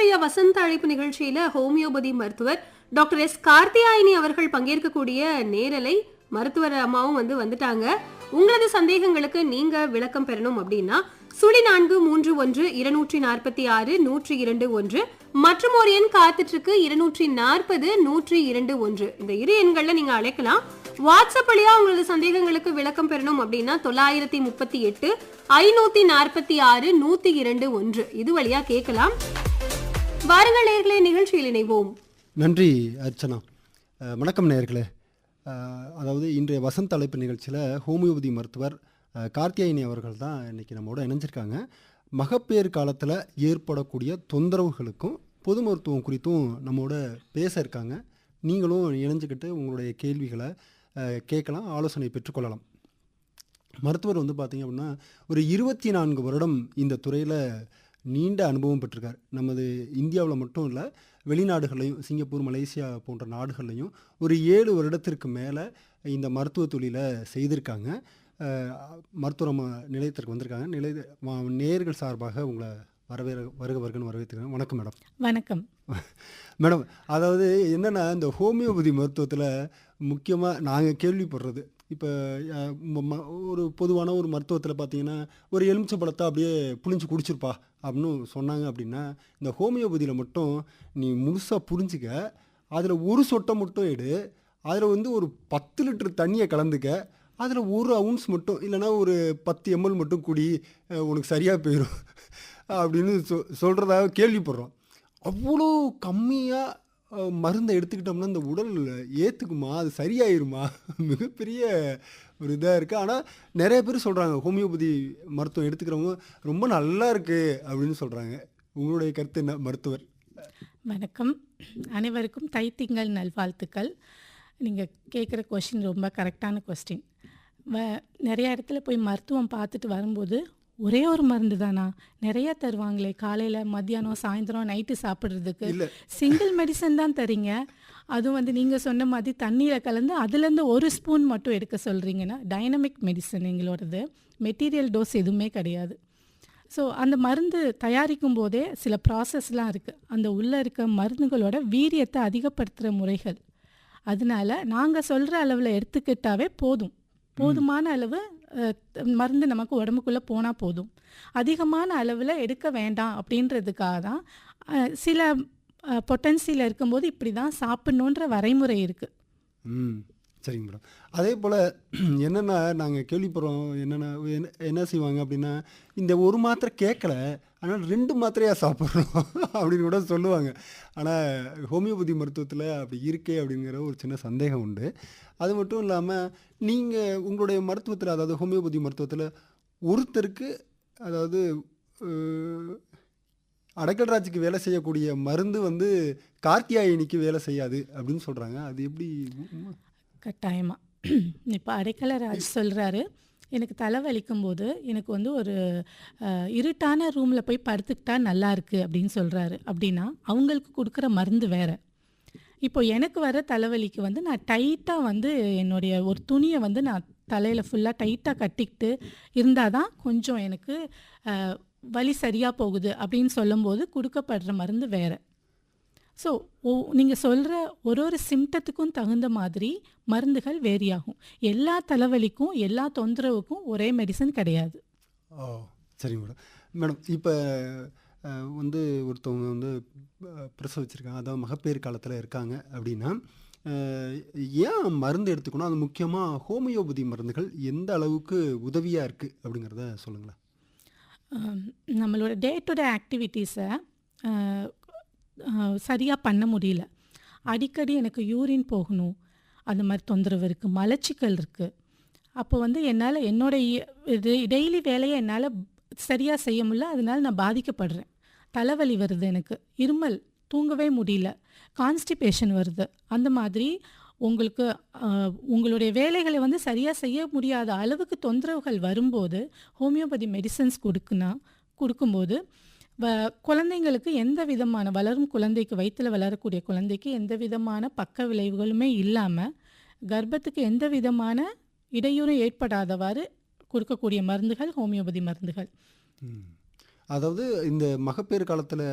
இன்றைய வசந்த அழைப்பு நிகழ்ச்சியில ஹோமியோபதி மருத்துவர் டாக்டர் எஸ் கார்த்தியாயினி அவர்கள் பங்கேற்கக்கூடிய நேரலை மருத்துவர் அம்மாவும் வந்துட்டாங்க. உங்களது சந்தேகங்களுக்கு நீங்க விளக்கம் பெறணும் அப்படின்னா 0431-246-102 மற்றும் ஒரு எண் காத்துட்டு இருக்கு 240-102 இந்த இரு எண்கள்ல நீங்க அழைக்கலாம். வாட்ஸ்அப் வழியா உங்களது சந்தேகங்களுக்கு விளக்கம் பெறணும் அப்படின்னா 938-546-102 இது வழியா கேட்கலாம். வாருங்கள் நேயர்களே, நிகழ்ச்சியில் இணைவோம். நன்றி அர்ச்சனா. வணக்கம் நேயர்களே. அதாவது இன்றைய வசந்த அழைப்பு நிகழ்ச்சியில் ஹோமியோபதி மருத்துவர் கார்த்தியாயினி அவர்கள் தான் இன்றைக்கி நம்மோட இணைஞ்சிருக்காங்க. மகப்பேறு காலத்தில் ஏற்படக்கூடிய தொந்தரவுகளுக்கும் பொது மருத்துவம் குறித்தும் நம்மோட பேச இருக்காங்க. நீங்களும் இணைஞ்சிக்கிட்டு உங்களுடைய கேள்விகளை கேட்கலாம், ஆலோசனை பெற்றுக்கொள்ளலாம். மருத்துவர் பார்த்திங்க அப்படின்னா ஒரு 24 வருடம் இந்த துறையில் நீண்ட அனுபவம் பெற்றிருக்கார். நமது இந்தியாவில் மட்டும் இல்லை, வெளிநாடுகள்லையும் சிங்கப்பூர், மலேசியா போன்ற நாடுகள்லையும் ஒரு 7 வருடத்திற்கு மேலே இந்த மருத்துவ தொழிலை செய்திருக்காங்க. மருத்துவ நிலையத்திற்கு வந்திருக்காங்க. நேயர்கள் சார்பாக உங்களை வருகன்னு வரவேற்றுக்கிறேன். வணக்கம் மேடம். வணக்கம் மேடம். அதாவது என்னென்னா, இந்த ஹோமியோபதி மருத்துவத்தில் முக்கியமாக நாங்கள் கேள்விப்படுறது, இப்போ ஒரு பொதுவான ஒரு மருத்துவத்தில் பார்த்தீங்கன்னா ஒரு எலுமிச்சை பழத்தை அப்படியே புளிஞ்சு குடிச்சிருப்பா அப்படின்னு சொன்னாங்க. அப்படின்னா இந்த ஹோமியோபதியில் மட்டும் நீ முழுசாக புரிஞ்சிக்க, அதில் ஒரு சொட்டை மட்டும் எடு, அதில் ஒரு 10 லிட்டர் தண்ணியை கலந்துக்க, அதில் 1 அவுன்ஸ் மட்டும் இல்லைனா ஒரு 10 ml மட்டும் குடி, உனக்கு சரியாக போயிடும் அப்படின்னு சொல்கிறதாக கேள்விப்படுறோம். அவ்வளோ கம்மியாக மருந்தை எடுத்துக்கிட்டோம்னா இந்த உடல் ஏற்றுக்குமா, அது சரியாயிருமா? மிகப்பெரிய ஒரு இதாக இருக்குது. ஆனால் நிறைய பேர் சொல்கிறாங்க ஹோமியோபதி மருத்துவம் எடுத்துக்கிறவங்க ரொம்ப நல்லா இருக்குது அப்படின்னு சொல்கிறாங்க. உங்களுடைய கருத்து என்ன மருத்துவர்? வணக்கம், அனைவருக்கும் தைத்திங்கள் நல்வாழ்த்துக்கள். நீங்கள் கேட்குற கொஸ்டின் ரொம்ப கரெக்டான கொஸ்டின். நிறைய இடத்துல போய் மருத்துவம் பார்த்துட்டு வரும்போது ஒரே ஒரு மருந்து தானா, நிறைய தருவாங்களே, காலையில், மத்தியானம், சாயந்தரம், நைட்டு சாப்பிட்றதுக்கு சிங்கிள் மெடிசன் தான் தரீங்க. அதுவும் நீங்கள் சொன்ன மாதிரி தண்ணியில் கலந்து அதுலேருந்து 1 ஸ்பூன் மட்டும் எடுக்க சொல்கிறீங்கன்னா, டைனமிக் மெடிசன் எங்களோடது, மெட்டீரியல் டோஸ் எதுவுமே கிடையாது. ஸோ அந்த மருந்து தயாரிக்கும் போதே சில ப்ராசஸ்லாம் இருக்குது. அந்த உள்ளே இருக்க மருந்துகளோட வீரியத்தை அதிகப்படுத்துகிற முறைகள். அதனால நாங்கள் சொல்கிற அளவில் எடுத்துக்கிட்டாவே போதுமான அளவு மருந்து நமக்கு உடம்புக்குள்ளே போனால் போதும். அதிகமான அளவில் எடுக்க வேண்டாம் அப்படின்றதுக்காக தான் சில பொட்டன்சியில் இருக்கும்போது இப்படி தான் சாப்பிட்ணுன்ற வரைமுறை இருக்குது. சரிங்க மேடம். அதே போல் என்னென்னா நாங்கள் கேள்விப்படுறோம், என்ன செய்வாங்க அப்படின்னா, இந்த ஒரு மாத்திரை கேட்கல, ஆனால் 2 மாத்திரையாக சாப்பிட்றோம் அப்படின்னு கூட சொல்லுவாங்க. ஆனால் ஹோமியோபதி மருத்துவத்தில் அப்படி இருக்கே அப்படிங்கிற ஒரு சின்ன சந்தேகம் உண்டு. அது மட்டும் இல்லாமல் நீங்கள் உங்களுடைய மருத்துவத்தில், அதாவது ஹோமியோபதி மருத்துவத்தில் ஒருத்தருக்கு, அதாவது அடக்கல்ராஜுக்கு வேலை செய்யக்கூடிய மருந்து கார்த்தியாயினிக்கு வேலை செய்யாது அப்படின்னு சொல்கிறாங்க. அது எப்படி? கட்டாயமாக இப்போ அடைக்கலராஜ் சொல்கிறாரு, எனக்கு தலைவலிக்கும் போது எனக்கு ஒரு இருட்டான ரூமில் போய் படுத்துக்கிட்டா நல்லா இருக்குது அப்படின்னு சொல்கிறாரு. அப்படின்னா அவங்களுக்கு கொடுக்குற மருந்து வேறு. இப்போ எனக்கு வர தலைவலிக்கு நான் டைட்டாக என்னுடைய ஒரு துணியை நான் தலையில் ஃபுல்லாக டைட்டாக கட்டிக்கிட்டு இருந்தால் தான் கொஞ்சம் எனக்கு வலி சரியாக போகுது அப்படின்னு சொல்லும்போது கொடுக்கப்படுற மருந்து வேறு. ஸோ நீங்கள் சொல்கிற ஒரு சிம்டத்துக்கும் தகுந்த மாதிரி மருந்துகள் வேரியாகும். எல்லா தலைவலிக்கும் எல்லா தொந்தரவுக்கும் ஒரே மெடிசன் கிடையாது. சரி மேடம். மேடம், இப்போ ஒருத்தவங்க பிரசவிச்சிருக்காங்க, அதாவது மகப்பேறு காலத்தில் இருக்காங்க அப்படின்னா ஏன் மருந்து எடுத்துக்கணும்? அது முக்கியமாக ஹோமியோபதி மருந்துகள் எந்த அளவுக்கு உதவியாக இருக்குது அப்படிங்கிறத சொல்லுங்களேன். நம்மளோட டே டு டே ஆக்டிவிட்டீஸை சரியாக பண்ண முடியல. அடிக்கடி எனக்கு யூரின் போகணும், அந்த மாதிரி தொந்தரவு இருக்குது, மலச்சிக்கல் இருக்குது. அப்போ என்னால் என்னோடய டெய்லி வேலையை என்னால் சரியாக செய்ய முடியல. அதனால் நான் பாதிக்கப்படுறேன். தலைவலி வருது, எனக்கு இருமல், தூங்கவே முடியல, கான்ஸ்டிபேஷன் வருது. அந்த மாதிரி உங்களுக்கு உங்களுடைய வேலைகளை சரியாக செய்ய முடியாத அளவுக்கு தொந்தரவுகள் வரும்போது ஹோமியோபதி மெடிசன்ஸ் கொடுக்கும்போது குழந்தைங்களுக்கு எந்த விதமான, வளரும் குழந்தைக்கு, வயிற்றில் வளரக்கூடிய குழந்தைக்கு எந்த விதமான பக்க விளைவுகளுமே இல்லாமல், கர்ப்பத்துக்கு எந்த விதமான இடையூறு ஏற்படாதவாறு கொடுக்கக்கூடிய மருந்துகள் ஹோமியோபதி மருந்துகள். அதாவது இந்த மகப்பேறு காலத்தில்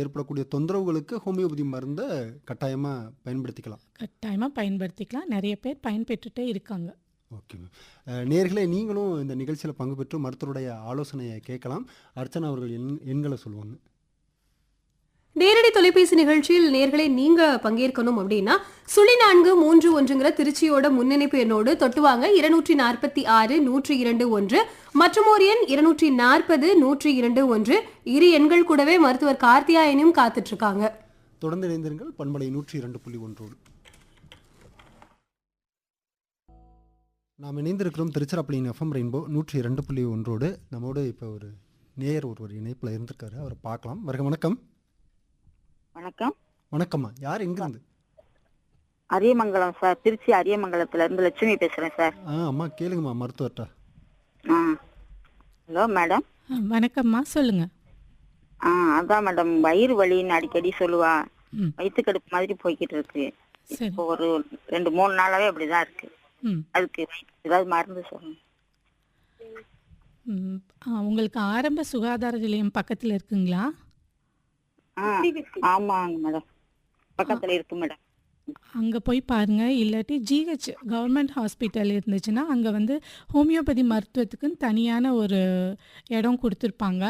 ஏற்படக்கூடிய தொந்தரவுகளுக்கு ஹோமியோபதி மருந்தை கட்டாயமாக பயன்படுத்திக்கலாம். கட்டாயமாக பயன்படுத்திக்கலாம். நிறைய பேர் பயன்பெற்றுட்டே இருக்காங்க. Okay ma'am. நேர்களே, நீங்களும் இந்த நிகழ்ச்சியில் பங்கு பெற்று மருத்துவருடைய ஆலோசனையை கேட்கலாம். அர்ச்சனா அவர்கள் எண்களை சொல்லுவாங்க. நேரடி தொலைபேசி நிகழ்ச்சியில் நேர்களை நீங்க பங்கேற்கணும் அப்படின்னா 0431ங்கிற திருச்சியோட முன்னிணைப்பு எண்ணோடு தொட்டுவாங்க 246-102-1 மற்றும் ஒரு எண் 240-102-1. இரு எண்கள் கூடவே மருத்துவர் கார்த்தியாயனியும் காத்துட்டு இருக்காங்க. தொடர்ந்து இணைந்திருங்கள் பண்பலை 102.1. நாம் இணைந்திருக்கிறோம் திருச்சிராப்பள்ளியின் எஃப்எம் ரெயின்போ 102.1. நம்மோடு இப்போ ஒரு நேயர் ஒருவர் இணைப்பில் இருந்திருக்காரு, அவரை பார்க்கலாம். வணக்கம். வணக்கம். வணக்கம்மா, யார் எங்கிருந்து? அரியமங்கலம் சார், திருச்சி அரியமங்கலத்துல இருந்து லட்சுமி பேசுறேன் சார். அம்மா கேளுங்கம்மா மருத்துவர்கிட்ட. Hello madam. வணக்கம்மா, சொல்லுங்க. அதான் மேடம், வயிறு வலின்னு அடிக்கடி சொல்லுவா. வயிற்றுக்கடுப்பு மாதிரி போய்கிட்டு இருக்கு. இப்போ ஒரு 2-3 நாளாவே அப்படிதான் இருக்கு. அதுக்கு ஏதாவது மருந்து சொல்லுங்க. உங்களுக்கு ஆரம்ப சுகாதார நிலையம் பக்கத்தில் இருக்குங்களா? ஆமாங்க மேடம், பக்கத்துல இருக்கு மேடம். அங்கே போய் பாருங்க. இல்லாட்டி ஜிஹெச் கவர்மெண்ட் ஹாஸ்பிட்டல் இருந்துச்சுன்னா அங்கே வந்து ஹோமியோபதி மருத்துவத்துக்குன்னு தனியான ஒரு இடம் கொடுத்துருப்பாங்க.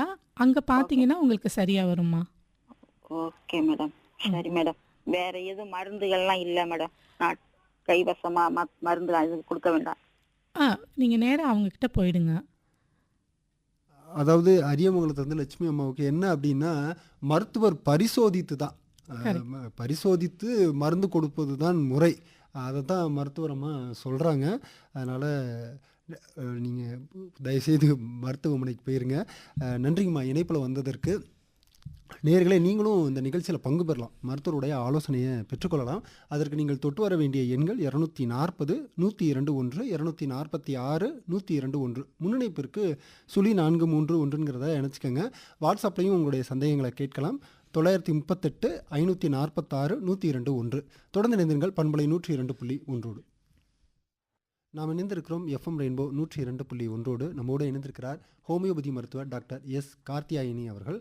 அங்கே பார்த்தீங்கன்னா உங்களுக்கு சரியாக வருமா? ஓகே மேடம், சரி மேடம். வேற எதுவும் மருந்துகள்லாம் இல்லை மேடம்? நான் கைவசமா மருந்து அது கொடுக்க வேண்டாம்? நீங்கள் நேராக அவங்கக்கிட்ட போயிடுங்க. அதாவது அரியமங்கலத்துலேருந்து லட்சுமி அம்மாவுக்கு என்ன அப்படின்னா, மருத்துவர் பரிசோதித்து மருந்து கொடுப்பது தான் முறை. அதை தான் மருத்துவர் அம்மா சொல்கிறாங்க. அதனால் நீங்கள் தயவுசெய்து மருத்துவமனைக்கு போயிருங்க. நன்றிங்கம்மா இணைப்பில் வந்ததற்கு. நேர்களே, நீங்களும் இந்த நிகழ்ச்சியில் பங்கு பெறலாம், மருத்துவருடைய ஆலோசனையை பெற்றுக்கொள்ளலாம். அதற்கு நீங்கள் தொட்டு வர வேண்டிய எண்கள் 240-102-1, 246-102-1. முன்னிணைப்பிற்கு 0431ங்கிறத இணைச்சிக்கோங்க. வாட்ஸ்அப்லையும் உங்களுடைய சந்தேகங்களை கேட்கலாம். 930-546-102-1. தொடர்ந்து இணைந்திருங்கள் பண்பலை 102.1. நாம் இணைந்திருக்கிறோம் எஃப்எம் ரெயின்போ 102.1. நம்மோடு இணைந்திருக்கிறார் ஹோமியோபதி மருத்துவர் டாக்டர் எஸ் கார்த்தியாயினி அவர்கள்.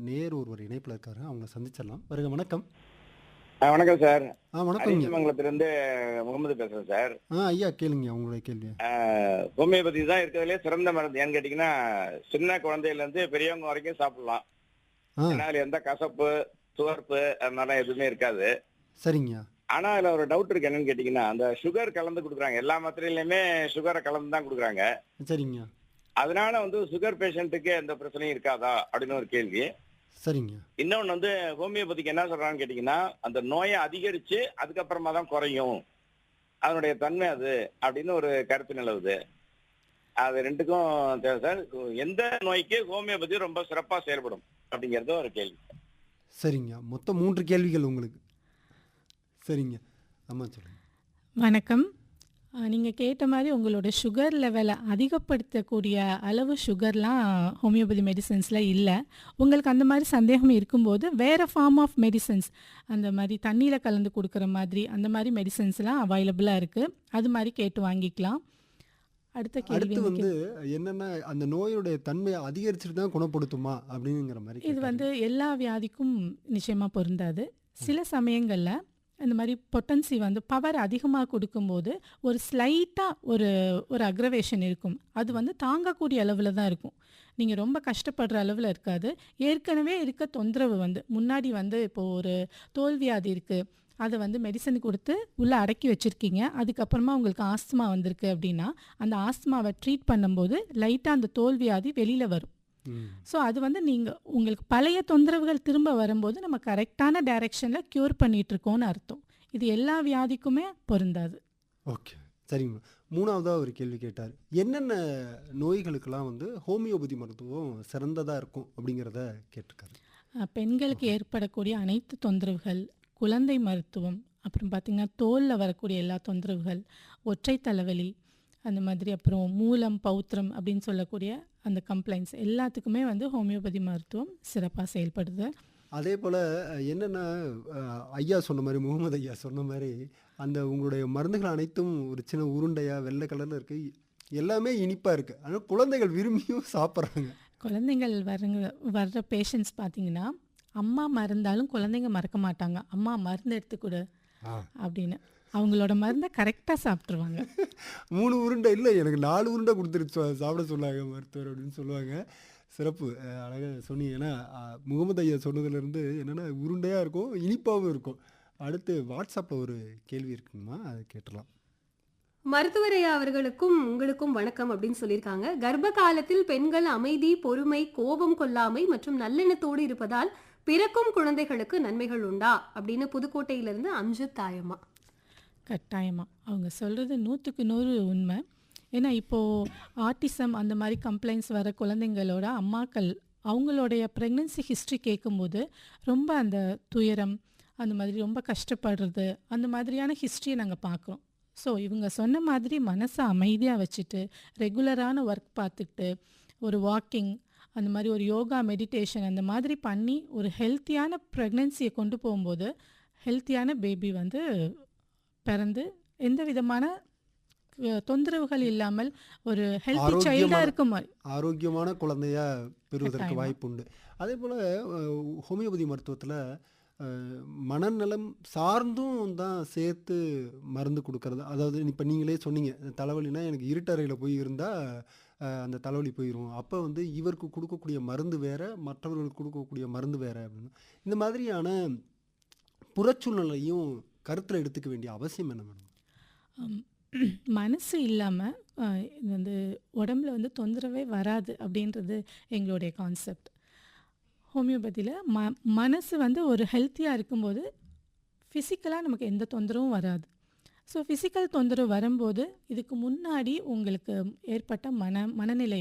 நேர் ஒருவர் இணைப்பில் இருக்காரு, அவங்க சந்திச்சிடலாம். வணக்கம். வணக்கம் சார். வணக்கம். மங்கலத்திலிருந்து முகமது பேசுறேன் சார். ஐயா கேளுங்க உங்களுடைய கேள்வி. ஹோமியோபதி தான் இருக்கிறதுலே சிறந்த மருந்து. ஏன்னு கேட்டீங்கன்னா, சின்ன குழந்தையில இருந்து பெரியவங்க வரைக்கும் சாப்பிடலாம். அதனால எந்த கசப்பு துவர்ப்பு அதனால எதுவுமே இருக்காது. சரிங்க. ஆனா அதுல ஒரு டவுட் இருக்கு. என்னன்னு கேட்டீங்கன்னா, அந்த சுகர் கலந்து கொடுக்குறாங்க. எல்லா மாத்திரையிலுமே சுகரை கலந்து தான் கொடுக்குறாங்க. சரிங்க. அதனால வந்து சுகர் பேஷண்ட்டுக்கு எந்த பிரச்சனையும் இருக்காதா அப்படின்னு ஒரு கேள்வி. சரிங்க. இன்னொன்னு வந்து ஹோமியோபதிக்கு என்ன சொல்றாங்கன்னு கேட்டீங்கன்னா, அந்த நோயை அதிகரிச்சு அதுக்கப்புறமா தான் குறையும், அதனுடைய தன்மை அது அப்படின்னு ஒரு கருத்து நிலவுது. அது ரெண்டுக்கும் தேவை சார். எந்த நோய்க்கு ஹோமியோபதி ரொம்ப சிறப்பா செயல்படும் அப்படிங்கறது ஒரு கேள்வி. சரிங்க. மொத்தம் 3 கேள்விகள் உங்களுக்கு. சரிங்க. ஆமாம் சொல்லுங்க. வணக்கம். நீங்கள் கேட்ட மாதிரி உங்களோட சுகர் லெவலை அதிகப்படுத்தக்கூடிய அளவு சுகர்லாம் ஹோமியோபதி மெடிசன்ஸில் இல்லை. உங்களுக்கு அந்த மாதிரி சந்தேகம் இருக்கும்போது வேறு ஃபார்ம் ஆஃப் மெடிசன்ஸ், அந்த மாதிரி தண்ணியில் கலந்து கொடுக்குற மாதிரி அந்த மாதிரி மெடிசன்ஸ்லாம் அவைலபிளாக இருக்குது. அது மாதிரி கேட்டு வாங்கிக்கலாம். அடுத்து வந்து என்னென்ன, அந்த நோயுடைய தன்மையை அதிகரிச்சுட்டு தான் குணப்படுத்துமா அப்படிங்கிற மாதிரி. இது வந்து எல்லா வியாதிக்கும் நிச்சயமாக பொருந்தாது. சில சமயங்களில் இந்த மாதிரி பொட்டன்சி வந்து பவர் அதிகமாக கொடுக்கும்போது ஒரு ஸ்லைட்டாக ஒரு அக்ரவேஷன் இருக்கும். அது வந்து தாங்கக்கூடிய அளவில் தான் இருக்கும். நீங்கள் ரொம்ப கஷ்டப்படுற அளவில் இருக்காது. ஏற்கனவே இருக்க தொந்தரவு வந்து முன்னாடி வந்து இப்போது ஒரு தோல்வியாதி இருக்குது, அதை வந்து மெடிசன் கொடுத்து உள்ளே அடக்கி வச்சுருக்கீங்க. அதுக்கப்புறமா உங்களுக்கு ஆஸ்துமா வந்திருக்கு அப்படின்னா அந்த ஆஸ்துமாவை ட்ரீட் பண்ணும்போது லைட்டாக அந்த தோல்வியாதி வெளியில் வரும். ஸோ அது வந்து நீங்கள் உங்களுக்கு பழைய தொந்தரவுகள் திரும்ப வரும்போது நம்ம கரெக்டான டைரெக்ஷனில் க்யூர் பண்ணிகிட்ருக்கோன்னு அர்த்தம். இது எல்லா வியாதிக்குமே பொருந்தாது. ஓகே, சரிங்க. 3வதாக ஒரு கேள்வி கேட்டார். என்னென்ன நோய்களுக்கெல்லாம் வந்து ஹோமியோபதி மருத்துவம் சிறந்ததாக இருக்கும் அப்படிங்கிறத கேட்டிருக்காரு. பெண்களுக்கு ஏற்படக்கூடிய அனைத்து தொந்தரவுகள், குழந்தை மருத்துவம், அப்புறம் பார்த்திங்கன்னா தோலில் வரக்கூடிய எல்லா தொந்தரவுகள், ஒற்றை தலைவலி, அந்த மாதிரி அப்புறம் மூலம் பௌத்திரம் அப்படின்னு சொல்லக்கூடிய அந்த கம்ப்ளைண்ட்ஸ் எல்லாத்துக்குமே வந்து ஹோமியோபதி மருத்துவம் சிறப்பாக செயல்படுது. அதே போல் என்னென்னா, ஐயா சொன்ன மாதிரி, முகமது ஐயா சொன்ன மாதிரி, அந்த உங்களுடைய மருந்துகள் அனைத்தும் ஒரு சின்ன உருண்டையாக வெள்ளை கலரில் இருக்குது, எல்லாமே இனிப்பாக இருக்குது. ஆனால் குழந்தைகள் விரும்பியும் சாப்பிட்றாங்க. குழந்தைங்கள் வர்ற பேஷண்ட்ஸ் பார்த்தீங்கன்னா, அம்மா மறந்தாலும் குழந்தைங்க மறக்க மாட்டாங்க. அம்மா மருந்து எடுத்துக்கொடு அப்படின்னு. அவங்களோட மருந்தை கரெக்டாக சாப்பிட்ருவாங்க. 3 உருண்டை இல்லை, எனக்கு 4 உருண்டை கொடுத்துருச்சு சாப்பிட சொன்னாங்க மருத்துவர் அப்படின்னு சொல்லுவாங்க. சிறப்பு, அழகாக சொன்னீங்க. ஏன்னா முகமது ஐயா சொன்னதுலேருந்து என்னென்னா உருண்டையாக இருக்கும், இனிப்பாகவும் இருக்கும். அடுத்து வாட்ஸ்அப்பில் ஒரு கேள்வி இருக்குங்கம்மா, அதை கேட்டுடலாம். மருத்துவரையா அவர்களுக்கும் உங்களுக்கும் வணக்கம் அப்படின்னு சொல்லியிருக்காங்க. கர்ப்ப காலத்தில் பெண்கள் அமைதி, பொறுமை, கோபம் கொள்ளாமை மற்றும் நல்லெண்ணத்தோடு இருப்பதால் பிறக்கும் குழந்தைகளுக்கு நன்மைகள் உண்டா அப்படின்னு புதுக்கோட்டையிலிருந்து அம்ஜத் தாயம்மா. கட்டாயமாக அவங்க சொல்கிறது 100க்கு 100 உண்மை. ஏன்னா இப்போது ஆட்டிசம் அந்த மாதிரி கம்ப்ளைண்ட்ஸ் வர குழந்தைங்களோட அம்மாக்கள் அவங்களுடைய ப்ரெக்னென்சி ஹிஸ்ட்ரி கேட்கும்போது ரொம்ப அந்த துயரம், அந்த மாதிரி ரொம்ப கஷ்டப்படுறது, அந்த மாதிரியான ஹிஸ்ட்ரியை நாங்கள் பார்க்குறோம். ஸோ இவங்க சொன்ன மாதிரி மனசை அமைதியாக வச்சுட்டு ரெகுலரான ஒர்க் பார்த்துட்டு ஒரு வாக்கிங், அந்த மாதிரி ஒரு யோகா, மெடிடேஷன் அந்த மாதிரி பண்ணி ஒரு ஹெல்த்தியான ப்ரெக்னென்சியை கொண்டு போகும்போது ஹெல்த்தியான பேபி வந்து பிறந்து எந்த விதமான தொந்தரவுகள் இல்லாமல் ஒரு ஹெல்த்தி சைல்டாக இருக்கும் மாதிரி ஆரோக்கியமான குழந்தையா பெறுவதற்கு வாய்ப்பு உண்டு. அதே போல் ஹோமியோபதி மருத்துவத்தில் மனநலம் சார்ந்தும் தான் சேர்த்து மருந்து கொடுக்கறது. அதாவது இப்போ நீங்களே சொன்னீங்க, தலைவலினா எனக்கு இருட்டறையில் போய் இருந்தால் அந்த தலைவலி போயிடும். அப்போ வந்து இவருக்கு கொடுக்கக்கூடிய மருந்து வேறு, மற்றவர்களுக்கு கொடுக்கக்கூடிய மருந்து வேறு அப்படின்னு. இந்த மாதிரியான புறச்சூழ்நிலையும் கருத்தில் எடுத்துக்க வேண்டிய அவசியம் என்ன மேடம்? மனசு இல்லாமல் இது வந்து உடம்புல வந்து தொந்தரவே வராது அப்படின்றது எங்களுடைய கான்செப்ட். ஹோமியோபதியில் மனசு வந்து ஒரு ஹெல்த்தியாக இருக்கும்போது ஃபிசிக்கலாக நமக்கு எந்த தொந்தரவும் வராது. ஸோ ஃபிசிக்கல் தொந்தரவு வரும்போது இதுக்கு முன்னாடி உங்களுக்கு ஏற்பட்ட மனநிலை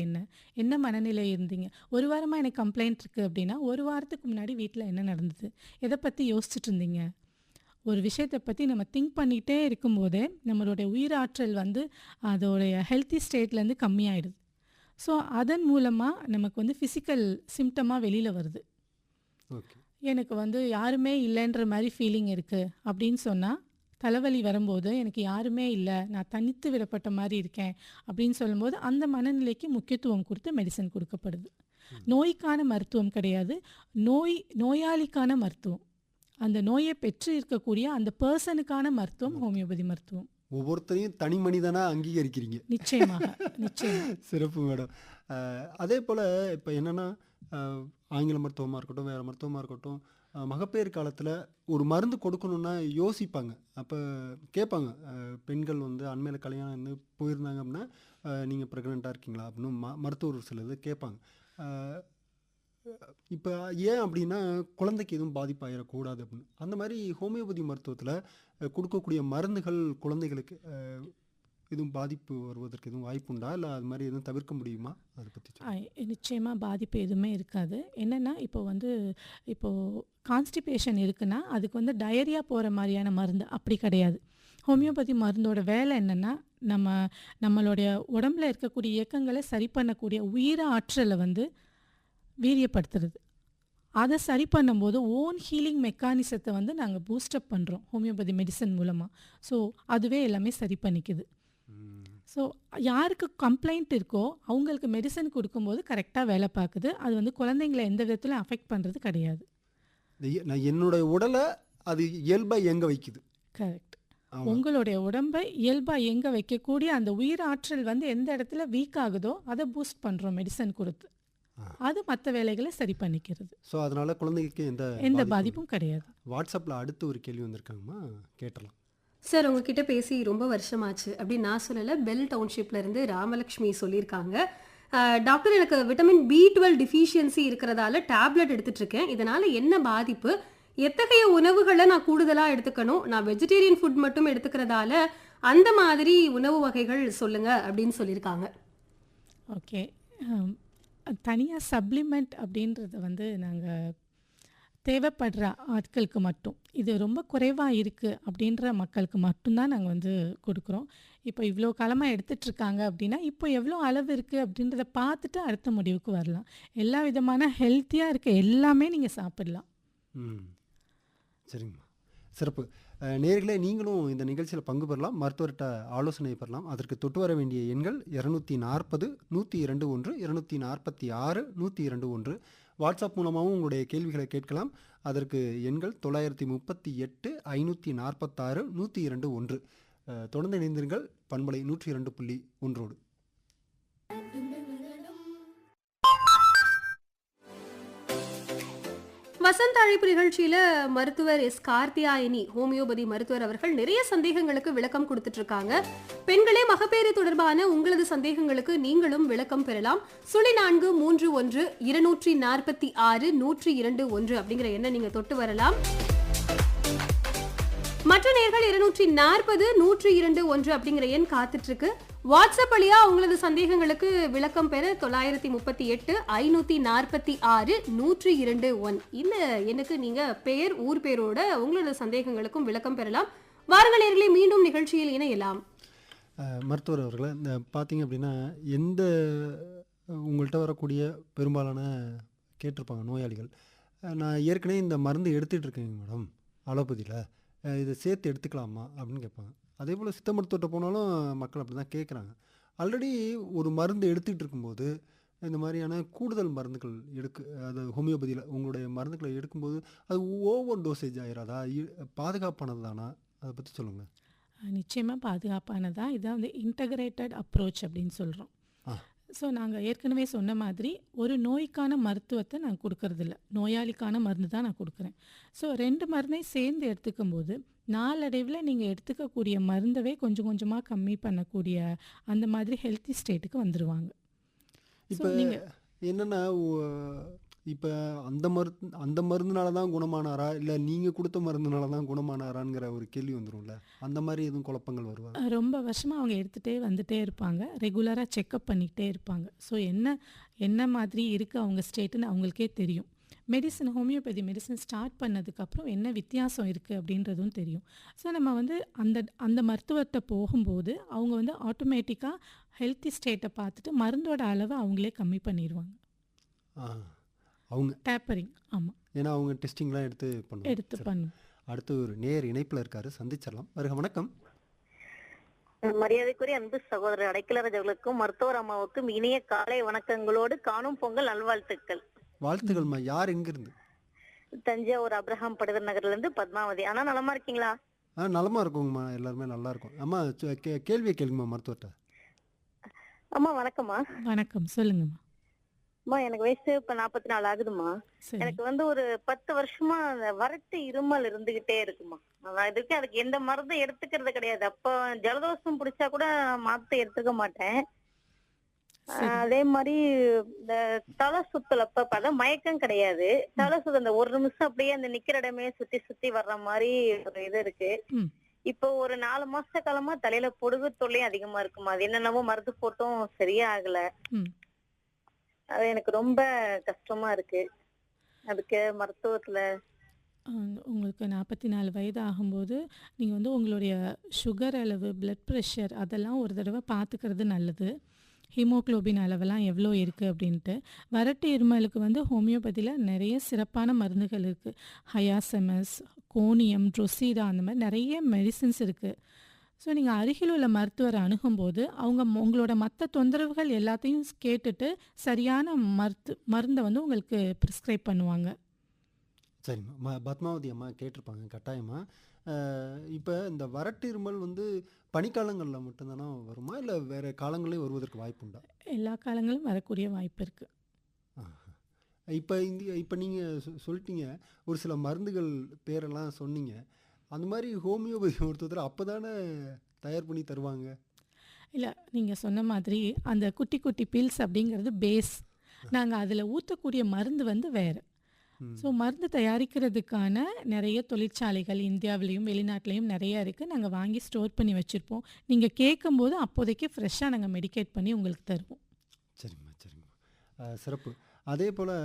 என்ன மனநிலை இருந்தீங்க? ஒரு வாரமாக எனக்கு கம்ப்ளைண்ட் இருக்குது அப்படின்னா, ஒரு வாரத்துக்கு முன்னாடி வீட்டில் என்ன நடந்தது, எதை பற்றி யோசிச்சுட்டு இருந்தீங்க? ஒரு விஷயத்தை பற்றி நம்ம திங்க் பண்ணிகிட்டே இருக்கும்போதே நம்மளுடைய உயிராற்றல் வந்து அதோடைய ஹெல்த்தி ஸ்டேட்லேருந்து கம்மியாயிடுது. ஸோ அதன் மூலமாக நமக்கு வந்து ஃபிசிக்கல் சிம்டமாக வெளியில் வருது. எனக்கு வந்து யாருமே இல்லைன்ற மாதிரி ஃபீலிங் இருக்குது அப்படின்னு சொன்னால், தலைவலி வரும்போது எனக்கு யாருமே இல்லை, நான் தனித்து விடப்பட்ட மாதிரி இருக்கேன் அப்படின்னு சொல்லும்போது அந்த மனநிலைக்கு முக்கியத்துவம் கொடுத்து மெடிசன் கொடுக்கப்படுது. நோய்க்கான மருத்துவம் கிடையாது, நோயாளிக்கான மருத்துவம். அந்த நோயை பெற்று இருக்கக்கூடிய அந்த பர்சனுக்கான மருத்துவம் ஹோமியோபதி மருத்துவம். ஒவ்வொருத்தரையும் தனி மனிதனாக அங்கீகரிக்கிறீங்க. நிச்சயமாக, நிச்சயமாக. சிறப்பு மேடம். அதே போல் இப்போ என்னென்னா, ஆங்கில மருத்துவமாக இருக்கட்டும், வேறு மருத்துவமாக இருக்கட்டும், மகப்பேறு காலத்தில் ஒரு மருந்து கொடுக்கணுன்னா யோசிப்பாங்க. அப்போ கேட்பாங்க, பெண்கள் வந்து அண்மையில் கல்யாணம் வந்து போயிருந்தாங்க அப்படின்னா நீங்கள் ப்ரெக்னெண்ட்டாக இருக்கீங்களா அப்படின்னு மருத்துவர் சிலது கேட்பாங்க. இப்போ ஏன் அப்படின்னா, குழந்தைக்கு எதுவும் பாதிப்பாயிடக்கூடாது அப்படின்னு. அந்த மாதிரி ஹோமியோபதி மருத்துவத்தில் கொடுக்கக்கூடிய மருந்துகள் குழந்தைகளுக்கு எதுவும் பாதிப்பு வருவதற்கு எதுவும் வாய்ப்பு உண்டா, இல்லை அது மாதிரி எதுவும் தவிர்க்க முடியுமா? அதை பற்றி நிச்சயமாக பாதிப்பு எதுவுமே இருக்காது. என்னென்னா இப்போது கான்ஸ்டிபேஷன் இருக்குன்னா அதுக்கு வந்து டயரியா போகிற மாதிரியான மருந்து அப்படி கிடையாது. ஹோமியோபதி மருந்தோட வேலை என்னென்னா, நம்மளுடைய உடம்புல இருக்கக்கூடிய இயக்கங்களை சரி பண்ணக்கூடிய உயிர ஆற்றலை வந்து வீரியப்படுத்துறது. அதை சரி பண்ணும்போது ஓன் ஹீலிங் மெக்கானிசத்தை வந்து நாங்கள் பூஸ்டப் பண்ணுறோம் ஹோமியோபதி மெடிசன் மூலமாக. ஸோ அதுவே எல்லாமே சரி பண்ணிக்குது. ஸோ யாருக்கு கம்ப்ளைண்ட் இருக்கோ அவங்களுக்கு மெடிசன் கொடுக்கும்போது கரெக்டாக வேலை பார்க்குது. அது வந்து குழந்தைங்களை எந்த விதத்திலும் அஃபெக்ட் பண்ணுறது கிடையாது. என்னுடைய உடலை அது இயல்பாக எங்கே வைக்குது. கரெக்ட். உங்களுடைய உடம்பை இயல்பாக எங்கே வைக்கக்கூடிய அந்த உயிர் ஆற்றல் வந்து எந்த இடத்துல வீக் ஆகுதோ அதை பூஸ்ட் பண்ணுறோம் மெடிசன் கொடுத்து. அது மற்ற வேலைகளை சரி பண்ணிக்கிறது. ஸோ அதனால குழந்தைக்கு எந்த பாதிப்பும் கிடையாது. வாட்ஸ்அப்பில் அடுத்து ஒரு கேள்வி வந்திருக்காங்கம்மா, கேட்டலாம். சார், உங்ககிட்ட பேசி ரொம்ப வருஷமாச்சு அப்படின்னு நான் சொல்லலை. பெல் டவுன்ஷிப்ல இருந்து ராமலட்சுமி சொல்லியிருக்காங்க. டாக்டர், எனக்கு விட்டமின் B12 டிஃபிஷியன்சி இருக்கிறதால டேப்லெட் எடுத்துட்டு இருக்கேன். இதனால என்ன பாதிப்பு? எத்தகைய உணவுகளை நான் கூடுதலாக எடுத்துக்கணும்? நான் வெஜிடேரியன் ஃபுட் மட்டும் எடுத்துக்கிறதால அந்த மாதிரி உணவு வகைகள் சொல்லுங்க அப்படின்னு சொல்லியிருக்காங்க. ஓகே, தனியாக சப்ளிமெண்ட் அப்படின்றத வந்து நாங்கள் தேவைப்படுற ஆட்களுக்கு மட்டும், இது ரொம்ப குறைவாக இருக்குது அப்படின்ற மக்களுக்கு மட்டும்தான் நாங்கள் வந்து கொடுக்குறோம். இப்போ இவ்வளோ காலமாக எடுத்துகிட்ருக்காங்க அப்படின்னா இப்போ எவ்வளோ அளவு இருக்குது அப்படின்றத பார்த்துட்டு அடுத்த முடிவுக்கு வரலாம். எல்லா விதமான ஹெல்த்தியாக இருக்க எல்லாமே நீங்கள் சாப்பிடலாம். சரிங்கம்மா, சிறப்பு. நேயர்களே நீங்களும் இந்த நிகழ்ச்சியில் பங்கு பெறலாம், மருத்துவர்கிட்ட ஆலோசனை பெறலாம். அதற்கு தொட்டு வர வேண்டிய எண்கள் 240 102 1 246 102 வாட்ஸ்அப் மூலமாகவும் உங்களுடைய கேள்விகளை கேட்கலாம். அதற்கு எண்கள் 938 546 102 தொடர்ந்து இணைந்திருங்கள் பண்பலை 102.1. வசந்த அழைப்பு நிகழ்ச்சியில மருத்துவர் எஸ் கார்த்தியாயினி ஹோமியோபதி மருத்துவர் அவர்கள் நிறைய சந்தேகங்களுக்கு விளக்கம் கொடுத்துட்டு இருக்காங்க. பெண்களே மகப்பேறு தொடர்பான உங்களது சந்தேகங்களுக்கு நீங்களும் விளக்கம் பெறலாம். 0431 246 102 அப்படிங்கிற எண்ணை நீங்க தொட்டு வரலாம். மற்ற நேர்கள் 240 102 அப்படிங்கிற எண் காத்துட்டு இருக்கு. வாட்ஸ்அப் வழியா உங்களது சந்தேகங்களுக்கு விளக்கம் பெற 938 546 102 இந்த எண்ணுக்கு நீங்க பெயர் ஊர் பேரோட உங்களது சந்தேகங்களுக்கும் விளக்கம் பெறலாம். வாருங்கள் நேயர்களே, மீண்டும் நிகழ்ச்சியில் இணையலாம். மருத்துவர் அவர்களே, இந்த பார்த்தீங்க அப்படின்னா எந்த உங்கள்கிட்ட வரக்கூடிய பெரும்பாலான கேட்டிருப்பாங்க நோயாளிகள், நான் ஏற்கனவே இந்த மருந்து எடுத்துகிட்டு இருக்கேங்க மேடம் அலோபதியில், இதை சேர்த்து எடுத்துக்கலாமா அப்படின்னு கேட்பாங்க. அதே போல் சித்த மருத்துவத்தை போனாலும் மக்கள் அப்படி தான் கேட்குறாங்க. ஆல்ரெடி ஒரு மருந்து எடுத்துகிட்டு இருக்கும்போது இந்த மாதிரியான கூடுதல் மருந்துகள் அது ஹோமியோபதியில் உங்களுடைய மருந்துகளை எடுக்கும்போது அது ஓவர் டோசேஜ் ஆயிராதா, பாதுகாப்பானது தானா, அதை பற்றி சொல்லுங்கள். நிச்சயமாக பாதுகாப்பானதா. இதான் வந்து இன்டகிரேட்டட் அப்ரோச் அப்படின்னு சொல்கிறோம். ஸோ நாங்கள் ஏற்கனவே சொன்ன மாதிரி ஒரு நோய்க்கான மருத்துவத்தை நான் கொடுக்கறதில்ல, நோயாளிக்கான மருந்து தான் நான் கொடுக்குறேன். ஸோ 2 மருந்தையும் சேர்ந்து எடுத்துக்கும் போது நாளடைவில் நீங்கள் எடுத்துக்கக்கூடிய மருந்தவே கொஞ்சம் கொஞ்சமாக கம்மி பண்ணக்கூடிய அந்த மாதிரி ஹெல்த்தி ஸ்டேட்டுக்கு வந்துடுவாங்க. இப்போ என்னென்னா இப்போ அந்த மருந்துனால தான் குணமானாரா இல்லை நீங்கள் கொடுத்த மருந்துனால தான் குணமானாராங்கிற ஒரு கேள்வி வந்துடும்ல, அந்த மாதிரி எதுவும் குழப்பங்கள் வருவாங்க? ரொம்ப வருஷமாக அவங்க எடுத்துகிட்டே வந்துட்டே இருப்பாங்க, ரெகுலராக செக்கப் பண்ணிக்கிட்டே இருப்பாங்க. ஸோ என்ன மாதிரி இருக்குது அவங்க ஸ்டேட்டுன்னு அவங்களுக்கே தெரியும். ஹோமியோபதி மெடிசன் ஸ்டார்ட் பண்ணதுக்கப்புறம் என்ன வித்தியாசம் இருக்குது அப்படின்றதும் தெரியும். ஸோ நம்ம வந்து அந்த மருத்துவர்கிட்ட போகும்போது அவங்க வந்து ஆட்டோமேட்டிக்காக ஹெல்த்தி ஸ்டேட்டை பார்த்துட்டு மருந்தோட அளவை அவங்களே கம்மி பண்ணிடுவாங்க. அவங்க டேப்பரிங், ஆமாம், ஏன்னா அவங்க டெஸ்டிங்லாம் எடுத்து பண்ணும். அடுத்து ஒரு நேர் இணைப்பில் இருக்காரு, சந்திச்சிடலாம். வருக, வணக்கம். மரியாதைக்குரிய அன்பு சகோதரர் அடைக்கலராஜ் அவர்களுக்கும் மருத்துவர் அம்மாவுக்கும் இனிய காலை வணக்கங்களோடு காணும் பொங்கல் நல்வாழ்த்துக்கள். வாழ்த்துக்கள்மா. யார் எங்கிருந்து? தஞ்சாவூர் அப்ரஹாம் படுதர் நகர்ல இருந்து பத்மாவதி. ஆனா நலமா இருக்கீங்களா? நலமா இருக்குங்கம்மா, எல்லாருமே நல்லா இருக்கும். அம்மா கேள்வியை கேளுங்கம்மா மருத்துவர்கிட்ட. அம்மா வணக்கம்மா. வணக்கம், சொல்லுங்கம்மா. அம்மா எனக்கு வயசு இப்ப 44 ஆகுதுமா. எனக்கு வந்து ஒரு 10 வருஷமா அந்த வறட்டு இருமல் இருந்துகிட்டே இருக்குமா. அதுக்கு எந்த மருந்தும் எடுத்துக்கிறது கிடையாது. அப்ப ஜலதோஷம் பிடிச்சா கூட மாத்து எடுத்துக்க மாட்டேன். அதே மாதிரி இந்த தலை சுத்தல் அப்ப அதான் மயக்கம் கிடையாது, தலை சுத்தல் அந்த 1 நிமிஷம் அப்படியே அந்த நிக்கிற இடமே சுத்தி சுத்தி வர்ற மாதிரி ஒரு இது இருக்கு. இப்போ ஒரு 4 மாச காலமா தலையில பொடுகு தொல்லையும் அதிகமா இருக்குமா. அது என்னென்னவோ மருந்து போட்டும் சரியா ஆகல. அது எனக்கு ரொம்ப கஷ்டமா இருக்கு. அதுக்கு மருத்துவத்துல உங்களுக்கு 44 வயது ஆகும்போது நீங்கள் வந்து உங்களுடைய சுகர் அளவு, பிளட் ப்ரெஷர் அதெல்லாம் ஒரு தடவை பார்த்துக்கிறது நல்லது. ஹீமோக்ளோபின் அளவெல்லாம் எவ்வளோ இருக்குது அப்படின்ட்டு. வறட்டு இருமலுக்கு வந்து ஹோமியோபதியில் நிறைய சிறப்பான மருந்துகள் இருக்குது. ஹயாசெமஸ், கோனியம், ட்ரொசீரா, அந்த மாதிரி நிறைய மெடிசின்ஸ் இருக்குது. ஸோ நீங்கள் அருகில் உள்ள மருத்துவரை அணுகும்போது அவங்க உங்களோட மற்ற தொந்தரவுகள் எல்லாத்தையும் கேட்டுட்டு சரியான மருந்தை வந்து உங்களுக்கு ப்ரிஸ்கிரைப் பண்ணுவாங்க. சரிம்மா. பத்மாவதி அம்மா கேட்டிருப்பாங்க கட்டாயமாக. இப்போ இந்த வறட்டு இருமல் வந்து பனிக்காலங்களில் மட்டும்தானா வருமா, இல்லை வேறு காலங்களையும் வருவதற்கு வாய்ப்பு உண்டா? எல்லா காலங்களும் வரக்கூடிய வாய்ப்பு இருக்குது. இப்போ நீங்கள் சொல்லிட்டீங்க, ஒரு சில மருந்துகள் பேரெல்லாம் சொன்னீங்க. அந்த மாதிரி ஹோமியோபதி மருத்துவத்தில் அப்போ தானே தயார் பண்ணி தருவாங்க? இல்லை, நீங்கள் சொன்ன மாதிரி அந்த குட்டி குட்டி பில்ஸ் அப்படிங்கிறது பேஸ். நாங்கள் அதில் ஊற்றக்கூடிய மருந்து வந்து வேறு. ஸோ மருந்து தயாரிக்கிறதுக்கான நிறைய தொழிற்சாலைகள் இந்தியாவிலையும் வெளிநாட்டிலையும் நிறையா இருக்குது. நாங்கள் வாங்கி ஸ்டோர் பண்ணி வச்சுருப்போம். நீங்கள் கேட்கும்போது அப்போதைக்கு ஃப்ரெஷ்ஷாக நாங்கள் மெடிக்கேட் பண்ணி உங்களுக்கு தருவோம். சரிம்மா, சிறப்பு. அதே போல்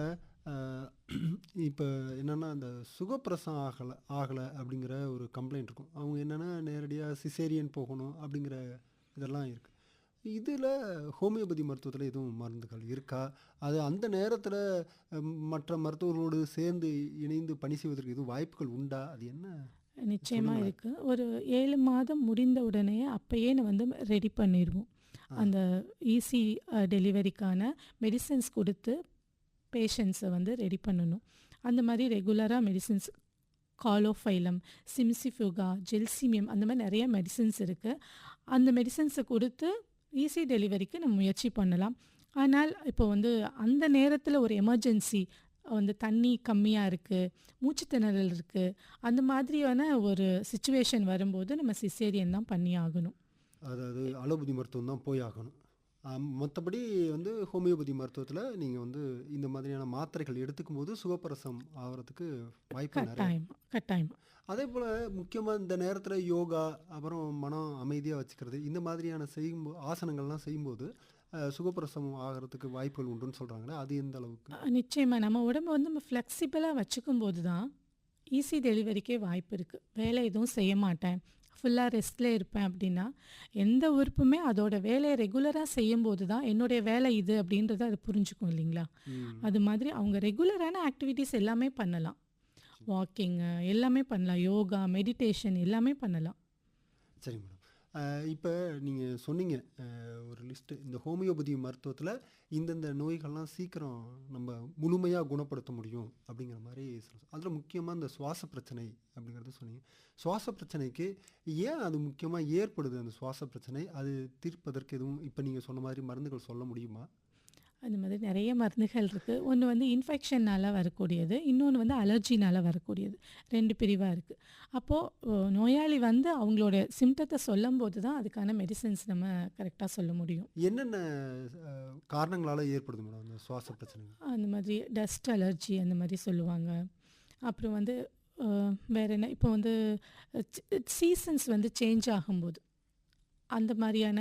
இப்போ என்னென்னா அந்த சுகப்பிரசவம் ஆகலை அப்படிங்கிற ஒரு கம்ப்ளைண்ட் இருக்கும். அவங்க என்னென்னா நேரடியாக சிசேரியன் போகணும் அப்படிங்கிற இதெல்லாம் இருக்குது. இதில் ஹோமியோபதி மருத்துவத்தில் எதுவும் மருந்துகள் இருக்கா? அது அந்த நேரத்தில் மற்ற மருத்துவர்களோடு சேர்ந்து இணைந்து பணி செய்வதற்கு எதுவும் வாய்ப்புகள் உண்டா? அது என்ன? நிச்சயமாக சொல்லுங்களேன். இருக்குது. ஒரு 7 மாதம் முடிந்த உடனே அப்பயே வந்து ரெடி பண்ணிடுவோம். அந்த ஈஸி டெலிவரிக்கான மெடிசன்ஸ் கொடுத்து பேஷண்ட்ஸை வந்து ரெடி பண்ணணும். அந்த மாதிரி ரெகுலராக மெடிசின்ஸ் காலோஃபைலம், சிம்சிஃபுகா, ஜெல்சிமியம் அந்த மாதிரி நிறைய மெடிசின்ஸ் இருக்குது. அந்த மெடிசின்ஸை கொடுத்து ஈஸி டெலிவரிக்கு நம்ம முயற்சி பண்ணலாம். ஆனால் இப்போ வந்து அந்த நேரத்தில் ஒரு எமர்ஜென்சி வந்து தண்ணி கம்மியாக இருக்குது, மூச்சுத்திணறல் இருக்குது, அந்த மாதிரியான ஒரு சுச்சுவேஷன் வரும்போது நம்ம சிசேரியன் தான் பண்ணி ஆகணும். அதாவது அலோபதி மருத்துவம் தான் போய் ஆகணும். மற்றபடி வந்து ஹோமியோபதி மருத்துவத்தில் நீங்கள் வந்து இந்த மாதிரியான மாத்திரைகள் எடுத்துக்கும் போது சுகப்பிரசம் ஆகிறதுக்கு வாய்ப்பு நிறைய. கட்டாயமாக. அதே போல் முக்கியமாக இந்த நேரத்தில் யோகா, அப்புறம் மனம் அமைதியாக வச்சுக்கிறது, இந்த மாதிரியான செய்யும்போது ஆசனங்கள்லாம் செய்யும்போது சுகப்பிரசவம் ஆகிறதுக்கு வாய்ப்புகள் உண்டுன்னு சொல்கிறாங்களே, அது எந்த அளவுக்கு? நிச்சயமாக நம்ம உடம்பை வந்து நம்ம ஃப்ளெக்சிபிளாக வச்சுக்கும் போது தான் ஈஸி டெலிவரிக்கே வாய்ப்பு இருக்குது. வேலை எதுவும் செய்ய மாட்டேன், ஃபுல்லாக ரெஸ்ட்லேயே இருப்பேன் அப்படின்னா எந்த உறுப்புமே அதோட வேலையை ரெகுலராக செய்யும்போது தான் என்னுடைய வேலை இது அப்படின்றத அது புரிஞ்சுக்கும் இல்லைங்களா? அது மாதிரி அவங்க ரெகுலரான ஆக்டிவிட்டீஸ் எல்லாமே பண்ணலாம். வாக்கிங்கு எல்லாமே பண்ணலாம், யோகா, மெடிடேஷன் எல்லாமே பண்ணலாம். சரி மேடம். இப்போ நீங்கள் சொன்னீங்க ஒரு லிஸ்ட்டு, இந்த ஹோமியோபதி மருத்துவத்தில் இந்தந்த நோய்கள்லாம் சீக்கிரம் நம்ம முழுமையாக குணப்படுத்த முடியும் அப்படிங்கிற மாதிரி அதில் முக்கியமாக இந்த சுவாச பிரச்சனை அப்படிங்கிறது சொன்னீங்க. சுவாச பிரச்சனைக்கு ஏன் அது முக்கியமாக ஏற்படுது? அந்த சுவாச பிரச்சனை அது தீர்ப்பதற்கு எதுவும் இப்போ நீங்கள் சொன்ன மாதிரி மருந்துகள் சொல்ல முடியுமா? அந்த மாதிரி நிறைய மருந்துகள் இருக்குது. ஒன்று வந்து இன்ஃபெக்ஷனால் வரக்கூடியது, இன்னொன்று வந்து அலர்ஜினால் வரக்கூடியது. 2 பிரிவாக இருக்குது. அப்போது நோயாளி வந்து அவங்களோட சிம்டத்தை சொல்லும் போது தான் அதுக்கான மெடிசன்ஸ் நம்ம கரெக்டாக சொல்ல முடியும். என்னென்ன காரணங்களால் ஏற்படுது மேடம் அந்த சுவாச பிரச்சனை? அந்த மாதிரி டஸ்ட் அலர்ஜி அந்த மாதிரி சொல்லுவாங்க. அப்புறம் வந்து வேறு என்ன, இப்போ வந்து சீசன்ஸ் வந்து சேஞ்ச் ஆகும்போது அந்த மாதிரியான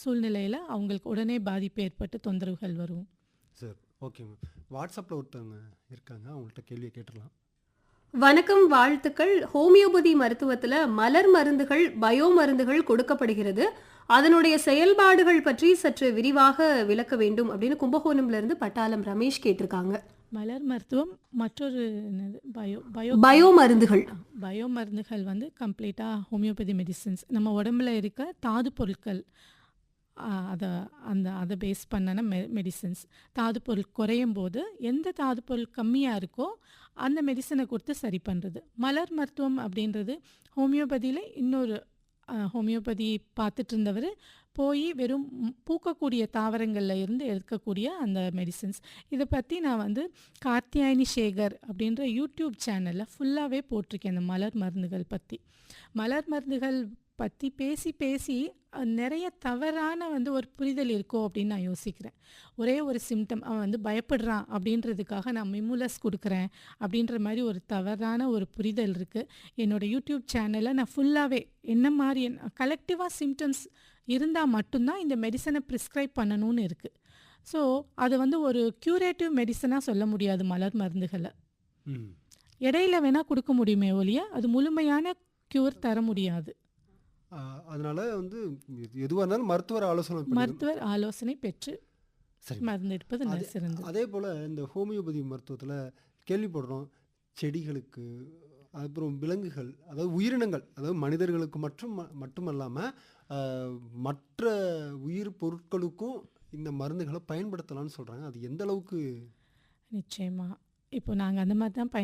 சூழ்நிலையில் அவங்களுக்கு உடனே பாதிப்பு ஏற்பட்டு தொந்தரவுகள் வரும். சரி, ஓகே மேம். வாட்ஸ்அப்பில் ஒருத்தவங்க இருக்காங்க, அவங்கள்ட்ட கேள்வியை கேட்டுடலாம். வணக்கம், வாழ்த்துக்கள். ஹோமியோபதி மருத்துவத்தில் மலர் மருந்துகள், பயோ மருந்துகள் கொடுக்கப்படுகிறது. அதனுடைய செயல்பாடுகள் பற்றி சற்று விரிவாக விளக்க வேண்டும் அப்படின்னு கும்பகோணம்ல இருந்து பட்டாளம் ரமேஷ் கேட்டிருக்காங்க. மலர் மருத்துவம், மற்றொரு பயோ மருந்துகள். பயோ மருந்துகள் வந்து கம்ப்ளீட்டாக ஹோமியோபதி மெடிசின்ஸ், நம்ம உடம்புல இருக்க தாது பொருட்கள் அதை பேஸ் பண்ணன மெடிசன்ஸ். தாது பொருள் குறையும் போது எந்த தாது பொருள் கம்மியாக இருக்கோ அந்த மெடிசனை கொடுத்து சரி பண்ணுறது. மலர் மருத்துவம் அப்படின்றது ஹோமியோபதியில் இன்னொரு ஹோமியோபதி பார்த்துட்டு இருந்தவர் போய் வெறும் பூக்கக்கூடிய தாவரங்களில் இருந்து எடுக்கக்கூடிய அந்த மெடிசன்ஸ். இதை பற்றி நான் வந்து கார்த்தியாயினி சேகர் அப்படின்ற யூடியூப் சேனலில் ஃபுல்லாகவே போட்டிருக்கேன். அந்த மலர் மருந்துகள் பற்றி பேசி நிறைய தவறான வந்து ஒரு புரிதல் இருக்கோ அப்படின்னு நான் யோசிக்கிறேன். ஒரே ஒரு சிம்டம், அவன் வந்து பயப்படுறான் அப்படின்றதுக்காக நான் மிமுலஸ் கொடுக்குறேன் அப்படின்ற மாதிரி ஒரு தவறான ஒரு புரிதல் இருக்குது. என்னோடய யூடியூப் சேனலில் நான் ஃபுல்லாகவே என்ன மாதிரி கலெக்டிவாக சிம்டம்ஸ் இருந்தால் மட்டும்தான் இந்த மெடிசனை ப்ரிஸ்கிரைப் பண்ணணும்னு இருக்குது. ஸோ அதை வந்து ஒரு க்யூரேட்டிவ் மெடிசனாக சொல்ல முடியாது மலர் மருந்துகளை. இடையில வேணால் கொடுக்க முடியுமே ஒழிய அது முழுமையான க்யூர் தர முடியாது. அதனால வந்து எதுவாக இருந்தாலும் மருத்துவர் ஆலோசனை பெற்று மருந்து எடுப்பது சிறந்தது. அதே போல் இந்த ஹோமியோபதி மருத்துவத்தில் கேள்விப்படுறோம், செடிகளுக்கு, அப்புறம் விலங்குகள், அதாவது உயிரினங்கள், அதாவது மனிதர்களுக்கு மட்டுமல்லாமல் மற்ற உயிர் பொருட்களுக்கும் இந்த மருந்துகளை பயன்படுத்தலாம்னு சொல்கிறாங்க. அது எந்த அளவுக்கு? நிச்சயமாக இப்போ நாங்கள் அந்த மாதிரி தான்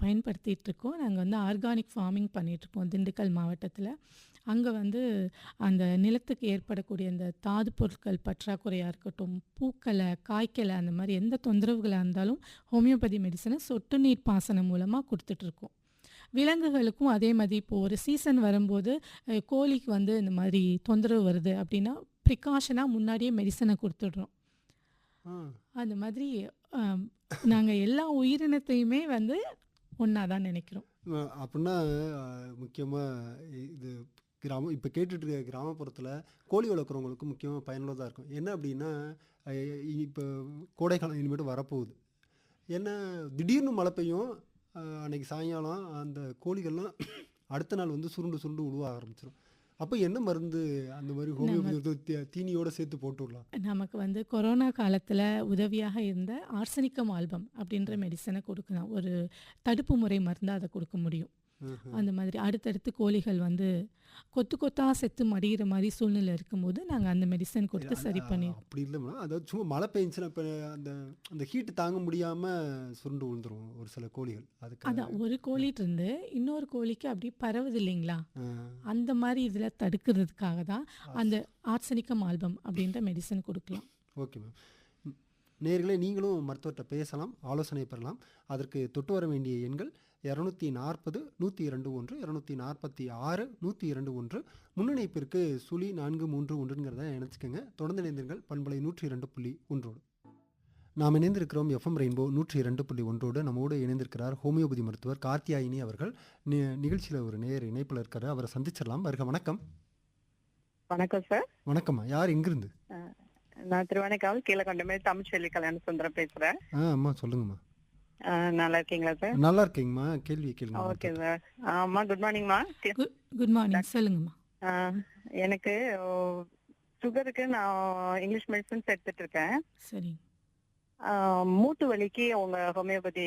பயன்படுத்திகிட்ருக்கோம். நாங்கள் வந்து ஆர்கானிக் ஃபார்மிங் பண்ணிகிட்ருக்கோம் திண்டுக்கல் மாவட்டத்தில். அங்கே வந்து அந்த நிலத்துக்கு ஏற்படக்கூடிய அந்த தாது பொருட்கள் பற்றாக்குறையாக இருக்கட்டும், பூக்களை, காய்க்கலை, அந்த மாதிரி எந்த தொந்தரவுகளாக இருந்தாலும் ஹோமியோபதி மெடிசனை சொட்டு நீர் பாசனம் மூலமாக கொடுத்துட்ருக்கோம். விலங்குகளுக்கும் அதே மாதிரி இப்போது ஒரு சீசன் வரும்போது கோழிக்கு வந்து இந்த மாதிரி தொந்தரவு வருது அப்படின்னா ப்ரிகாஷனாக முன்னாடியே மெடிசனை கொடுத்துட்றோம். அந்த மாதிரி நாங்கள் எல்லா உயிரினத்தையுமே வந்து ஒன்றா தான் நினைக்கிறோம். அப்படின்னா முக்கியமாக இது இப்போ கேட்டுட்ருக்க கிராமப்புறத்தில் கோழி வளர்க்குறவங்களுக்கு முக்கியமாக பயனுள்ளதாக இருக்கும். என்ன அப்படின்னா, இப்போ கோடைக்காலம் இனிமேட்டு வரப்போகுது. ஏன்னா திடீர்னு மழை பெய்யும், அன்றைக்கி சாயங்காலம் அந்த கோழிகள்லாம் அடுத்த நாள் வந்து சுருண்டு உழுவ ஆரம்பிச்சிடும். அப்போ என்ன மருந்து அந்த மாதிரி ஹோமியோபதி தீனியோடு சேர்த்து போட்டுடலாம்? நமக்கு வந்து கொரோனா காலத்தில் உதவியாக இருந்த ஆர்சனிக்கம் ஆல்பம் அப்படின்ற மெடிசனை கொடுக்கலாம். ஒரு தடுப்பு முறை மருந்து அதை கொடுக்க முடியும். அந்த மாதிரி அடுத்தடுத்து கோழிகள் வந்து கொத்து கொத்தாக செத்து மடிகிற மாதிரி சூழ்நிலை இருக்கும்போது நாங்கள் அந்த மெடிசன் கொடுத்து சரி பண்ணிடுவோம். அப்படி இல்லை மேடம், அதாவது சும்மா மழை பெஞ்சுன்னா இப்போ அந்த அந்த ஹீட்டு தாங்க முடியாமல் சுருண்டு விழுந்துரும் ஒரு சில கோழிகள். அதுக்கு அதான் ஒரு கோழிட்டு இருந்து இன்னொரு கோழிக்கு அப்படி பரவுது இல்லைங்களா, அந்த மாதிரி இதில் தடுக்கிறதுக்காக தான் அந்த ஆர்சனிக்கம் ஆல்பம் அப்படின்ற மெடிசன் கொடுக்கலாம். Okay ma'am. நேயர்களே, நீங்களும் மருத்துவர்கிட்ட பேசலாம், ஆலோசனை பெறலாம். அதற்கு தொட்டு வர வேண்டிய எண்கள் 240 102 246 102. முன்னிணைப்பிற்கு 0431ங்கிறத இணைச்சிக்கோங்க. தொடர்ந்து இணைந்திருங்கள் பண்பலை 102.1. நாம் இணைந்திருக்கிறோம் எஃப்எம் ரெயின்போ 102.1. நம்மோடு இணைந்திருக்கிறார் ஹோமியோபதி மருத்துவர் கார்த்தியாயினி அவர்கள். நிகழ்ச்சியில் ஒரு நேயர் இணைப்பில் இருக்காரு, அவரை சந்திச்சிடலாம். வருக. வணக்கம். வணக்கம் சார். வணக்கம்மா. யார் எங்கிருந்து? நான் திருவானைக்காவல் கீழக்கொண்டமே தமிழ்ச்செல்வி கல்யாண சுந்தரம் பேசுறேன். அம்மா சொல்லுங்கம்மா. நல்லா இருக்கீங்களா சார்? நல்லா இருக்கீங்கம்மா. கேள்வி கேளுங்க. Okay sir. அம்மா குட் மார்னிங்மா. குட் மார்னிங், சொல்லுங்கம்மா. எனக்கு சுகருக்கு நான் இங்கிலீஷ் மெடிசன்ஸ் எடுத்துட்டு இருக்கேன். சரி. மூட்டு வலிக்கு உங்க ஹோமியோபதி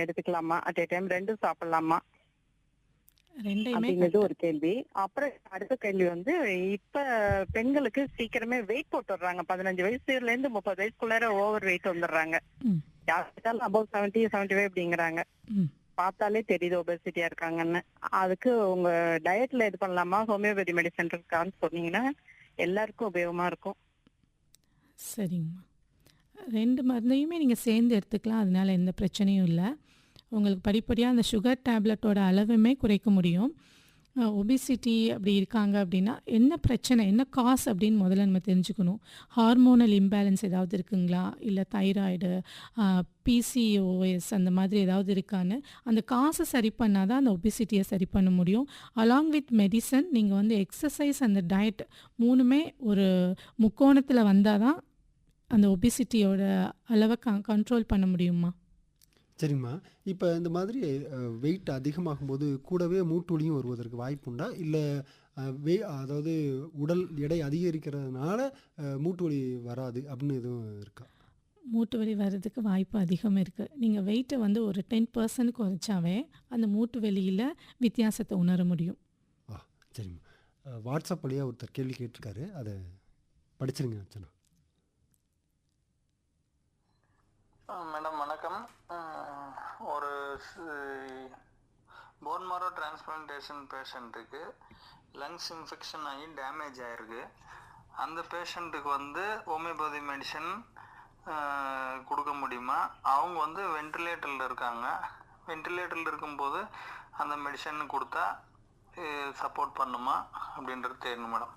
எடுத்துக்கலாமா? அட் ஏ டைம் ரெண்டும் சாப்பிடலாமா அப்படிங்கிறது ஒரு கேள்வி. அப்புறம் அடுத்த கேள்வி வந்து, இப்ப பெண்களுக்கு சீக்கிரமே வெயிட் போட்டுடுறாங்க. 15 வயசுல இருந்து 30 வயசுக்குள்ளார ஓவர் வெயிட் வந்துடுறாங்க. யாருக்காலும் அபவ் 70 75 அப்படிங்கிறாங்க. பார்த்தாலே தெரியுது ஒபேசிட்டியா இருக்காங்கன்னு. அதுக்கு உங்க டயட்ல இது பண்ணலாமா, ஹோமியோபதி மெடிசன் இருக்கான்னு சொன்னீங்கன்னா எல்லாருக்கும் உபயோகமா இருக்கும். சரிங்கம்மா. 2 மருந்தையுமே நீங்கள் சேர்ந்து எடுத்துக்கலாம், அதனால எந்த பிரச்சனையும் இல்லை. உங்களுக்கு படிப்படியாக அந்த சுகர் டேப்லெட்டோட அளவுமே குறைக்க முடியும். ஒபிசிட்டி அப்படி இருக்காங்க அப்படின்னா என்ன பிரச்சனை, என்ன காஸ் அப்படின்னு முதல்ல நம்ம தெரிஞ்சுக்கணும். ஹார்மோனல் இம்பேலன்ஸ் ஏதாவது இருக்குங்களா, இல்லை தைராய்டு, பிசிஓஎஸ் அந்த மாதிரி ஏதாவது இருக்கான்னு அந்த காசை சரி பண்ணால் தான் அந்த ஒபிசிட்டியை சரி பண்ண முடியும். அலாங் வித் மெடிசன் நீங்கள் வந்து எக்ஸசைஸ் அந்த டயட் 3மே ஒரு முக்கோணத்தில் வந்தால் தான் அந்த ஒபிசிட்டியோட அளவை கண்ட்ரோல் பண்ண முடியுமா. சரிங்கம்மா. இப்போ இந்த மாதிரி வெயிட் அதிகமாகும்போது கூடவே மூட்டு வலியும் வருவதற்கு வாய்ப்பு உண்டா, இல்லை அதாவது உடல் எடை அதிகரிக்கிறதுனால மூட்டு வலி வராது அப்படின்னு எதுவும் இருக்கா? மூட்டு வலி வர்றதுக்கு வாய்ப்பு அதிகம் இருக்குது. நீங்கள் வெயிட்டை வந்து ஒரு 10% குறைச்சாவே அந்த மூட்டு வலியில் வித்தியாசத்தை உணர முடியும். சரிம்மா. வாட்ஸ்அப் வழியாக ஒருத்தர் கேள்வி கேட்டிருக்காரு, அதை படிச்சிருங்க அர்ச்சனா. மேடம் வணக்கம். ஒரு போன் மாரோ டிரான்ஸ்பிளான்டேஷன் பேஷண்ட்டுக்கு லங்ஸ் இன்ஃபெக்ஷன் ஆகி டேமேஜ் ஆகிருக்கு. அந்த பேஷண்ட்டுக்கு வந்து ஹோமியோபதி மெடிசன் கொடுக்க முடியுமா? அவங்க வந்து வென்டிலேட்டரில் இருக்காங்க. வென்டிலேட்டரில் இருக்கும்போது அந்த மெடிசன் கொடுத்தா சப்போர்ட் பண்ணுமா அப்படின்றது தெரியணும் மேடம்.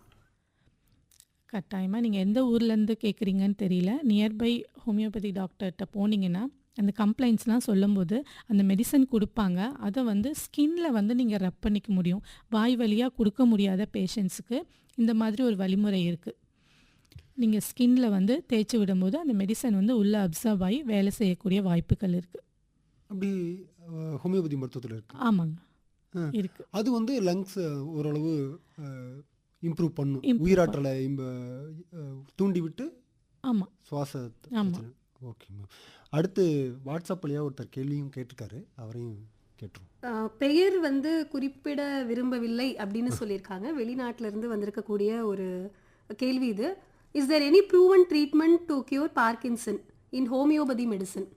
கட்டாயமாக நீங்கள் எந்த ஊர்லேருந்து கேட்குறீங்கன்னு தெரியல. நியர்பை ஹோமியோபதி டாக்டர்கிட்ட போனீங்கன்னா அந்த கம்ப்ளைண்ட்ஸ்லாம் சொல்லும்போது அந்த மெடிசன் கொடுப்பாங்க. அதை வந்து ஸ்கின்ல வந்து நீங்கள் ரப் பண்ணிக்க முடியும். வாய் வழியாக கொடுக்க முடியாத பேஷண்ட்ஸுக்கு இந்த மாதிரி ஒரு வழிமுறை இருக்குது. நீங்கள் ஸ்கின்ல வந்து தேய்ச்சி விடும்போது அந்த மெடிசன் வந்து உள்ளே அப்சர்வ் ஆகி வேலை செய்யக்கூடிய வாய்ப்புகள் இருக்குது. அப்படி ஹோமியோபதி மருத்துவத்தில் இருக்கு? ஆமாங்க, இருக்குது. அது வந்து லங்ஸ் ஓரளவு இம்ப்ரூவ் பண்ணும், உயிராற்றலை தூண்டி விட்டு. ஆமாம், சுவாசத்தை. ஆமாம். Okay ma'am. அடுத்து வாட்ஸ்அப் வழியாக ஒருத்தர் கேள்வியும் கேட்டிருக்காரு, அவரையும் கேட்டுருவோம். பெயர் வந்து குறிப்பிட விரும்பவில்லை அப்படின்னு சொல்லியிருக்காங்க. வெளிநாட்டில இருந்து வந்திருக்கக்கூடிய ஒரு கேள்வி இது. Is there any proven treatment to cure Parkinson in homeopathy medicine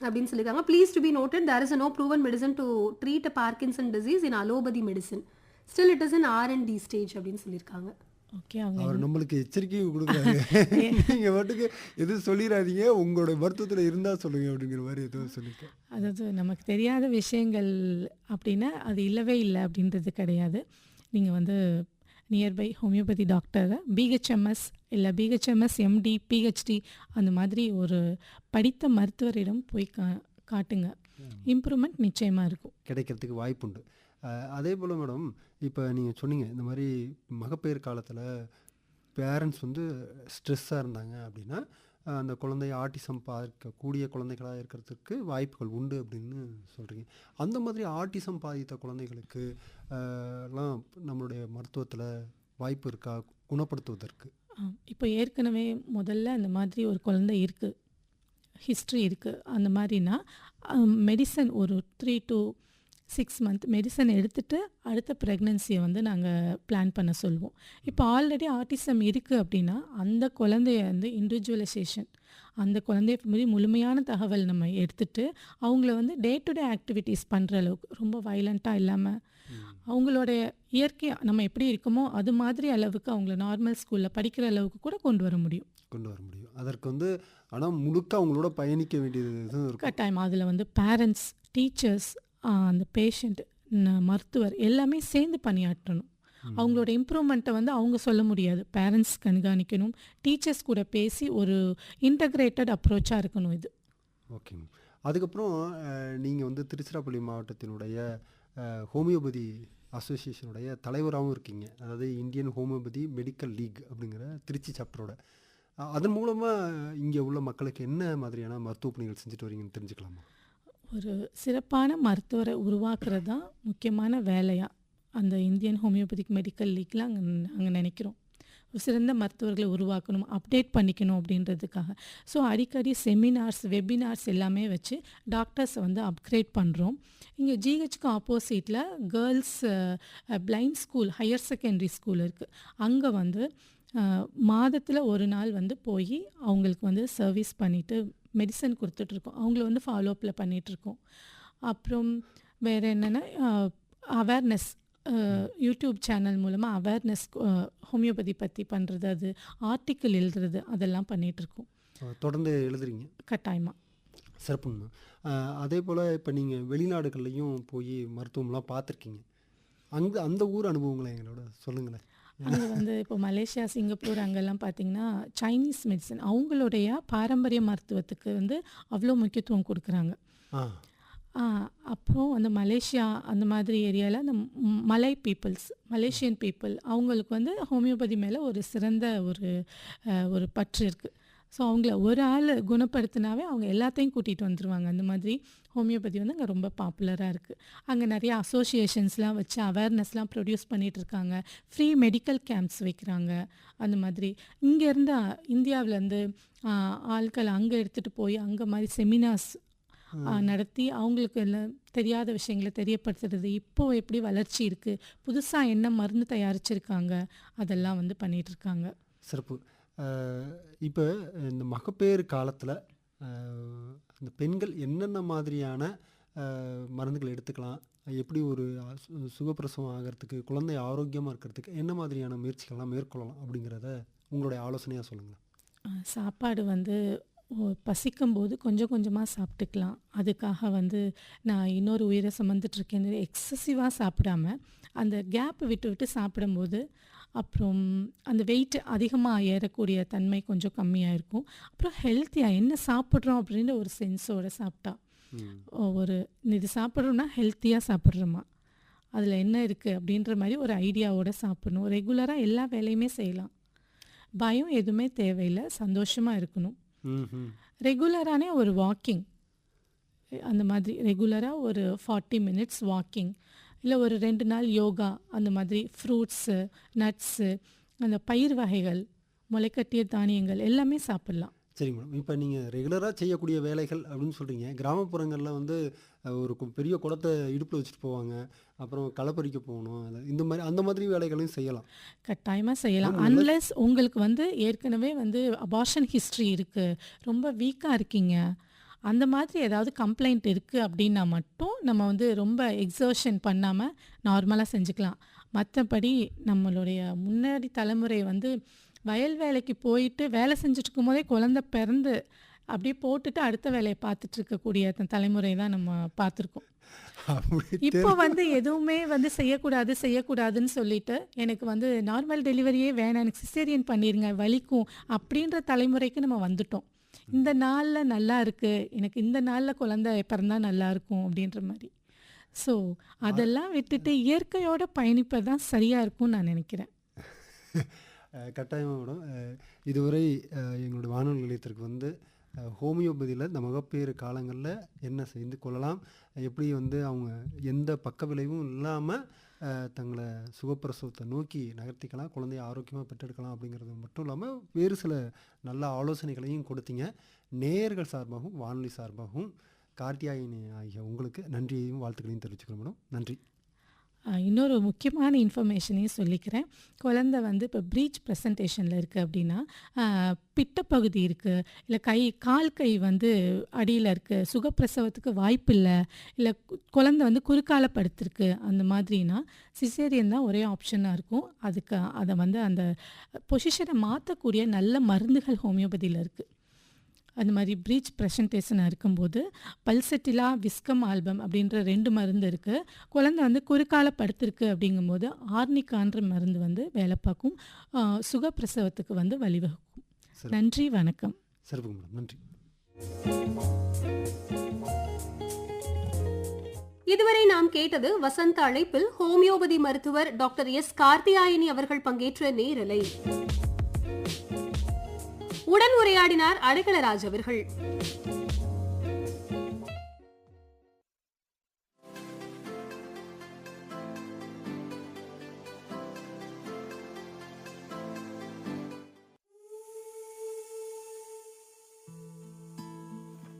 அப்படின்னு சொல்லியிருக்காங்க. Please to be noted, there is no proven medicine to treat a Parkinson disease in allopathy medicine. Still it is in R&D stage அப்படின்னு சொல்லியிருக்காங்க. Okay, அவர் நம்மளுக்கு எச்சரிக்கை கொடுக்குறாங்க, நீங்கள் மட்டுக்கு எதுவும் சொல்லிடாதீங்க, உங்களோட மருத்துவத்தில் இருந்தால் சொல்லுங்கள் அப்படிங்கிற மாதிரி எதுவும் சொல்லியிருக்கேன். அதாவது நமக்கு தெரியாத விஷயங்கள் அப்படின்னா அது இல்லவே இல்லை அப்படின்றது கிடையாது. நீங்கள் வந்து நியர்பை ஹோமியோபதி டாக்டரை பிஹெச்எம்எஸ் இல்லை பிஹெச்எம்எஸ் எம்டி பிஹெச்டி அந்த மாதிரி ஒரு படித்த மருத்துவரிடம் போய் காட்டுங்க. இம்ப்ரூவ்மெண்ட் நிச்சயமாக இருக்கும், கிடைக்கிறதுக்கு வாய்ப்புண்டு. அதே போல் மேடம், இப்போ நீங்கள் சொன்னீங்க இந்த மாதிரி மகப்பேறு காலத்தில் பேரண்ட்ஸ் வந்து ஸ்ட்ரெஸ்ஸாக இருந்தாங்க அப்படின்னா அந்த குழந்தை ஆட்டிசம் பார்க்கக்கூடிய குழந்தைகளாக இருக்கிறதுக்கு வாய்ப்புகள் உண்டு அப்படின்னு சொல்கிறீங்க. அந்த மாதிரி ஆட்டிசம் பாதித்த குழந்தைகளுக்கு எல்லாம் நம்மளுடைய மருத்துவத்தில் வாய்ப்பு இருக்கா குணப்படுத்துவதற்கு? இப்போ ஏற்கனவே முதல்ல அந்த மாதிரி ஒரு குழந்தை இருக்குது, ஹிஸ்ட்ரி இருக்குது, அந்த மாதிரினா மெடிசன் ஒரு 3 to 6 மந்த் மெடிசன் எடுத்துகிட்டு அடுத்த ப்ரெக்னென்சியை வந்து நாங்கள் பிளான் பண்ண சொல்லுவோம். இப்போ ஆல்ரெடி ஆட்டிசம் இருக்குது அப்படின்னா அந்த குழந்தைய வந்து இண்டிவிஜுவலைசேஷன், அந்த குழந்தைய பற்றி முழுமையான தகவல் நம்ம எடுத்துகிட்டு அவங்கள வந்து டே டு டே ஆக்டிவிட்டீஸ் பண்ணுற அளவுக்கு, ரொம்ப வைலண்ட்டாக இல்லாமல் அவங்களுடைய இயற்கையாக நம்ம எப்படி இருக்கோமோ அது மாதிரி அளவுக்கு அவங்கள நார்மல் ஸ்கூலில் படிக்கிற அளவுக்கு கூட கொண்டு வர முடியும். அதற்கு வந்து ஆனால் முழுக்க அவங்களோட பயணிக்க வேண்டியது இருக்கும். கட்டாயம் அதில் வந்து பேரண்ட்ஸ், டீச்சர்ஸ், அந்த பேஷண்ட், மருத்துவர் எல்லாமே சேர்ந்து பணியாற்றணும். அவங்களோட இம்ப்ரூவ்மெண்ட்டை வந்து அவங்க சொல்ல முடியாது, பேரண்ட்ஸ் கண்காணிக்கணும், டீச்சர்ஸ் கூட பேசி ஒரு இன்டகிரேட்டட் அப்ரோச்சாக இருக்கணும் இது. ஓகே. அதுக்கப்புறம் நீங்கள் வந்து திருச்சிராப்பள்ளி மாவட்டத்தினுடைய ஹோமியோபதி அசோசியேஷனுடைய தலைவராகவும் இருக்கீங்க. அதாவது இந்தியன் ஹோமியோபதி மெடிக்கல் லீக் அப்படிங்கிற திருச்சி சாப்டரோட. அதன் மூலமாக இங்கே உள்ள மக்களுக்கு என்ன மாதிரியான மருத்துவ பணிகள் செஞ்சுட்டு வரீங்கன்னு தெரிஞ்சுக்கலாமா? ஒரு சிறப்பான மருத்துவரை உருவாக்குறது தான் முக்கியமான வேலையாக அந்த இந்தியன் ஹோமியோபதிக் மெடிக்கல் லீக்கில் அங்கே நினைக்கிறோம். ஒரு சிறந்த மருத்துவர்களை உருவாக்கணும், அப்டேட் பண்ணிக்கணும் அப்படின்றதுக்காக. ஸோ அடிக்கடி செமினார்ஸ், வெபினார்ஸ் எல்லாமே வச்சு டாக்டர்ஸை வந்து அப்கிரேட் பண்ணுறோம். இங்கே ஜிஹெச்க்கு ஆப்போசிட்டில் girls blind school, higher secondary school இருக்குது. அங்கே வந்து மாதத்தில் ஒரு நாள் வந்து போய் அவங்களுக்கு வந்து சர்வீஸ் பண்ணிவிட்டு மெடிசன் கொடுத்துட்ருக்கோம். அவங்கள வந்து ஃபாலோஅப்பில் பண்ணிகிட்ருக்கோம். அப்புறம் வேறு என்னென்னா அவேர்னஸ், யூடியூப் சேனல் மூலமாக அவேர்னஸ் ஹோமியோபதி பற்றி பண்ணுறது, அது ஆர்டிக்கிள் எழுதுறது, அதெல்லாம் பண்ணிகிட்ருக்கோம். தொடர்ந்து எழுதுறீங்க? கட்டாயமாக. சிறப்புங்கண்ணா. அதே போல் இப்போ நீங்கள் வெளிநாடுகள்லையும் போய் மருத்துவம்லாம் பார்த்துருக்கீங்க. அந்த ஊர் அனுபவங்களை எங்களோட சொல்லுங்களேன். அங்கே வந்து இப்போ மலேசியா, சிங்கப்பூர் அங்கெல்லாம் பார்த்திங்கன்னா சைனீஸ் மெடிசன், அவங்களுடைய பாரம்பரிய மருத்துவத்துக்கு வந்து அவ்வளோ முக்கியத்துவம் கொடுக்குறாங்க. அப்போது அந்த மலேசியா அந்த மாதிரி ஏரியாவில் அந்த மலை பீப்புள்ஸ், மலேசியன் பீப்புள், அவங்களுக்கு வந்து ஹோமியோபதி மேலே ஒரு சிறந்த ஒரு பற்று இருக்குது. ஸோ அவங்கள ஒரு ஆள் குணப்படுத்தினாவே அவங்க எல்லாத்தையும் கூட்டிகிட்டு வந்துடுவாங்க. அந்த மாதிரி ஹோமியோபதி வந்து அங்கே ரொம்ப பாப்புலராக இருக்குது. அங்கே நிறைய அசோசியேஷன்ஸ்லாம் வச்சு அவேர்னஸ்லாம் ப்ரொடியூஸ் பண்ணிகிட்ருக்காங்க. ஃப்ரீ மெடிக்கல் கேம்ப்ஸ் வைக்கிறாங்க. அந்த மாதிரி இங்கேருந்து இந்தியாவிலேருந்து ஆட்கள் அங்கே எடுத்துகிட்டு போய் அங்கே மாதிரி செமினார்ஸ் நடத்தி அவங்களுக்கு எல்லாம் தெரியாத விஷயங்களை தெரியப்படுத்துறது, இப்போது எப்படி வளர்ச்சி இருக்குது, புதுசாக என்ன மருந்து தயாரிச்சிருக்காங்க, அதெல்லாம் வந்து பண்ணிகிட்ருக்காங்க. சிறப்பு. இப்போ இந்த மகப்பேறு காலத்தில் அந்த பெண்கள் என்னென்ன மாதிரியான மருந்துகள் எடுத்துக்கலாம், எப்படி ஒரு சுகப்பிரசவம் ஆகிறதுக்கு, குழந்தை ஆரோக்கியமாக இருக்கிறதுக்கு என்ன மாதிரியான முயற்சிகள்லாம் மேற்கொள்ளலாம் அப்படிங்கிறத உங்களுடைய ஆலோசனையாக சொல்லுங்கள். சாப்பாடு வந்து பசிக்கும்போது கொஞ்சம் கொஞ்சமாக சாப்பிட்டுக்கலாம். அதுக்காக வந்து நான் இன்னொரு உயிரை சுமந்துட்டுருக்கேன், எக்ஸசிவாக சாப்பிடாம அந்த கேப் விட்டு விட்டு சாப்பிடும்போது அப்புறம் அந்த வெயிட் அதிகமாக ஏறக்கூடிய தன்மை கொஞ்சம் கம்மியாக இருக்கும். அப்புறம் ஹெல்த்தியாக என்ன சாப்பிட்றோம் அப்படின்ற ஒரு சென்ஸோடு சாப்பிட்டா, ஒரு இது சாப்பிட்றோன்னா ஹெல்த்தியாக சாப்பிட்றோமா, அதில் என்ன இருக்குது அப்படின்ற மாதிரி ஒரு ஐடியாவோடு சாப்பிடணும். ரெகுலராக எல்லா வேலையுமே செய்யலாம், பயம் எதுவுமே தேவையில்லை, சந்தோஷமாக இருக்கணும். ரெகுலரான ஒரு வாக்கிங், அந்த மாதிரி ரெகுலராக ஒரு 40 மினிட்ஸ் வாக்கிங், இல்லை ஒரு 2 நாள் யோகா, அந்த மாதிரி ஃப்ரூட்ஸு, நட்ஸு, அந்த பயிர் வகைகள், முளைக்கட்டிய தானியங்கள் எல்லாமே சாப்பிட்லாம். சரி மேடம். இப்போ நீங்கள் ரெகுலராக செய்யக்கூடிய வேலைகள் அப்படின்னு சொல்கிறீங்க. கிராமப்புறங்களில் வந்து ஒரு பெரிய குடத்தை இடுப்பில் வச்சுட்டு போவாங்க, அப்புறம் களை பறிக்க போகணும், இந்த மாதிரி அந்த மாதிரி வேலைகளையும் செய்யலாம். கட்டாயமாக செய்யலாம். அன்லெஸ் உங்களுக்கு வந்து ஏற்கனவே வந்து அபார்ஷன் ஹிஸ்ட்ரி இருக்குது, ரொம்ப வீக்காக இருக்கீங்க, அந்த மாதிரி ஏதாவது கம்ப்ளைண்ட் இருக்குது அப்படின்னா மட்டும் நம்ம வந்து ரொம்ப எக்ஸர்ஷன் பண்ணாமல் நார்மலாக செஞ்சுக்கலாம். மற்றபடி நம்மளுடைய முன்னாடி தலைமுறை வந்து வயல் வேலைக்கு போயிட்டு வேலை செஞ்சுட்டு இருக்கும் போதே குழந்தை பிறந்து அப்படியே போட்டுட்டு அடுத்த வேலையை பார்த்துட்டு இருக்கக்கூடிய தலைமுறை தான் நம்ம பார்த்துருக்கோம். இப்போ வந்து எதுவுமே வந்து செய்யக்கூடாதுன்னு சொல்லிட்டு எனக்கு வந்து நார்மல் டெலிவரியே வேணாம், எனக்கு சிசேரியன் பண்ணிடுங்க வலிக்கும் அப்படின்ற தலைமுறைக்கு நம்ம வந்துட்டோம். இந்த நாளில் நல்லா இருக்குது, எனக்கு இந்த நாளில் குழந்தை பிறந்தா நல்லா இருக்கும் அப்படின்ற மாதிரி. ஸோ அதெல்லாம் விட்டுட்டு இயற்கையோட பயணிப்பது தான் சரியாக இருக்கும்னு நான் நினைக்கிறேன். கட்டாயமாக மேடம். இதுவரை எங்களுடைய வானொலி நிலையத்திற்கு வந்து ஹோமியோபதியில் இந்த மகப்பேறு காலங்களில் என்ன செய்து கொள்ளலாம், எப்படி வந்து அவங்க எந்த பக்க விளைவும் இல்லாமல் தங்களை சுகப்பிரசவத்தை நோக்கி நகர்த்திக்கலாம், குழந்தைய ஆரோக்கியமாக பெற்றெடுக்கலாம் அப்படிங்கிறது மட்டும் இல்லாமல் வேறு சில நல்ல ஆலோசனைகளையும் கொடுத்தீங்க. நேயர்கள் சார்பாகவும் வானொலி சார்பாகவும் கார்த்தியாயினி ஆகிய உங்களுக்கு நன்றியையும் வாழ்த்துக்களையும் தெரிவிச்சுக்கிறோம் மேடம். நன்றி. இன்னொரு முக்கியமான இன்ஃபர்மேஷனையும் சொல்லிக்கிறேன். குழந்தை வந்து இப்போ ப்ரீச் ப்ரெசன்டேஷனில் இருக்குது அப்படின்னா, பிட்டப்பகுதி இருக்குது, இல்லை கால் கை வந்து அடியில் இருக்குது, சுகப்பிரசவத்துக்கு வாய்ப்பு இல்லை குழந்தை வந்து குறுக்கால படுத்திருக்கு, அந்த மாதிரினா சிசேரியன் தான் ஒரே ஆப்ஷனாக இருக்கும். அதை வந்து அந்த பொசிஷனை மாற்றக்கூடிய நல்ல மருந்துகள் ஹோமியோபதியில் இருக்குது. அந்த மாதிரி ப்ரீச் ப்ரெசன்டேஷனாக இருக்கும்போது பல்செட்டிலா, விஸ்கம் ஆல்பம் அப்படின்ற 2 மருந்து இருக்குது. குழந்தை வந்து குறுக்கால படுத்திருக்கு அப்படிங்கும்போது ஆர்னிகான்ற மருந்து வந்து வேலை பார்க்கும், சுகப்பிரசவத்துக்கு வந்து வழிவகுக்கும். நன்றி, வணக்கம். சிறப்பு மேடம், நன்றி. இதுவரை நாம் கேட்டது வசந்த அழைப்பில் ஹோமியோபதி மருத்துவர் டாக்டர் எஸ் கார்த்தியாயினி அவர்கள் பங்கேற்ற நேரலை. உடன் உரையாடினார் அடைக்கலராஜ் அவர்கள்.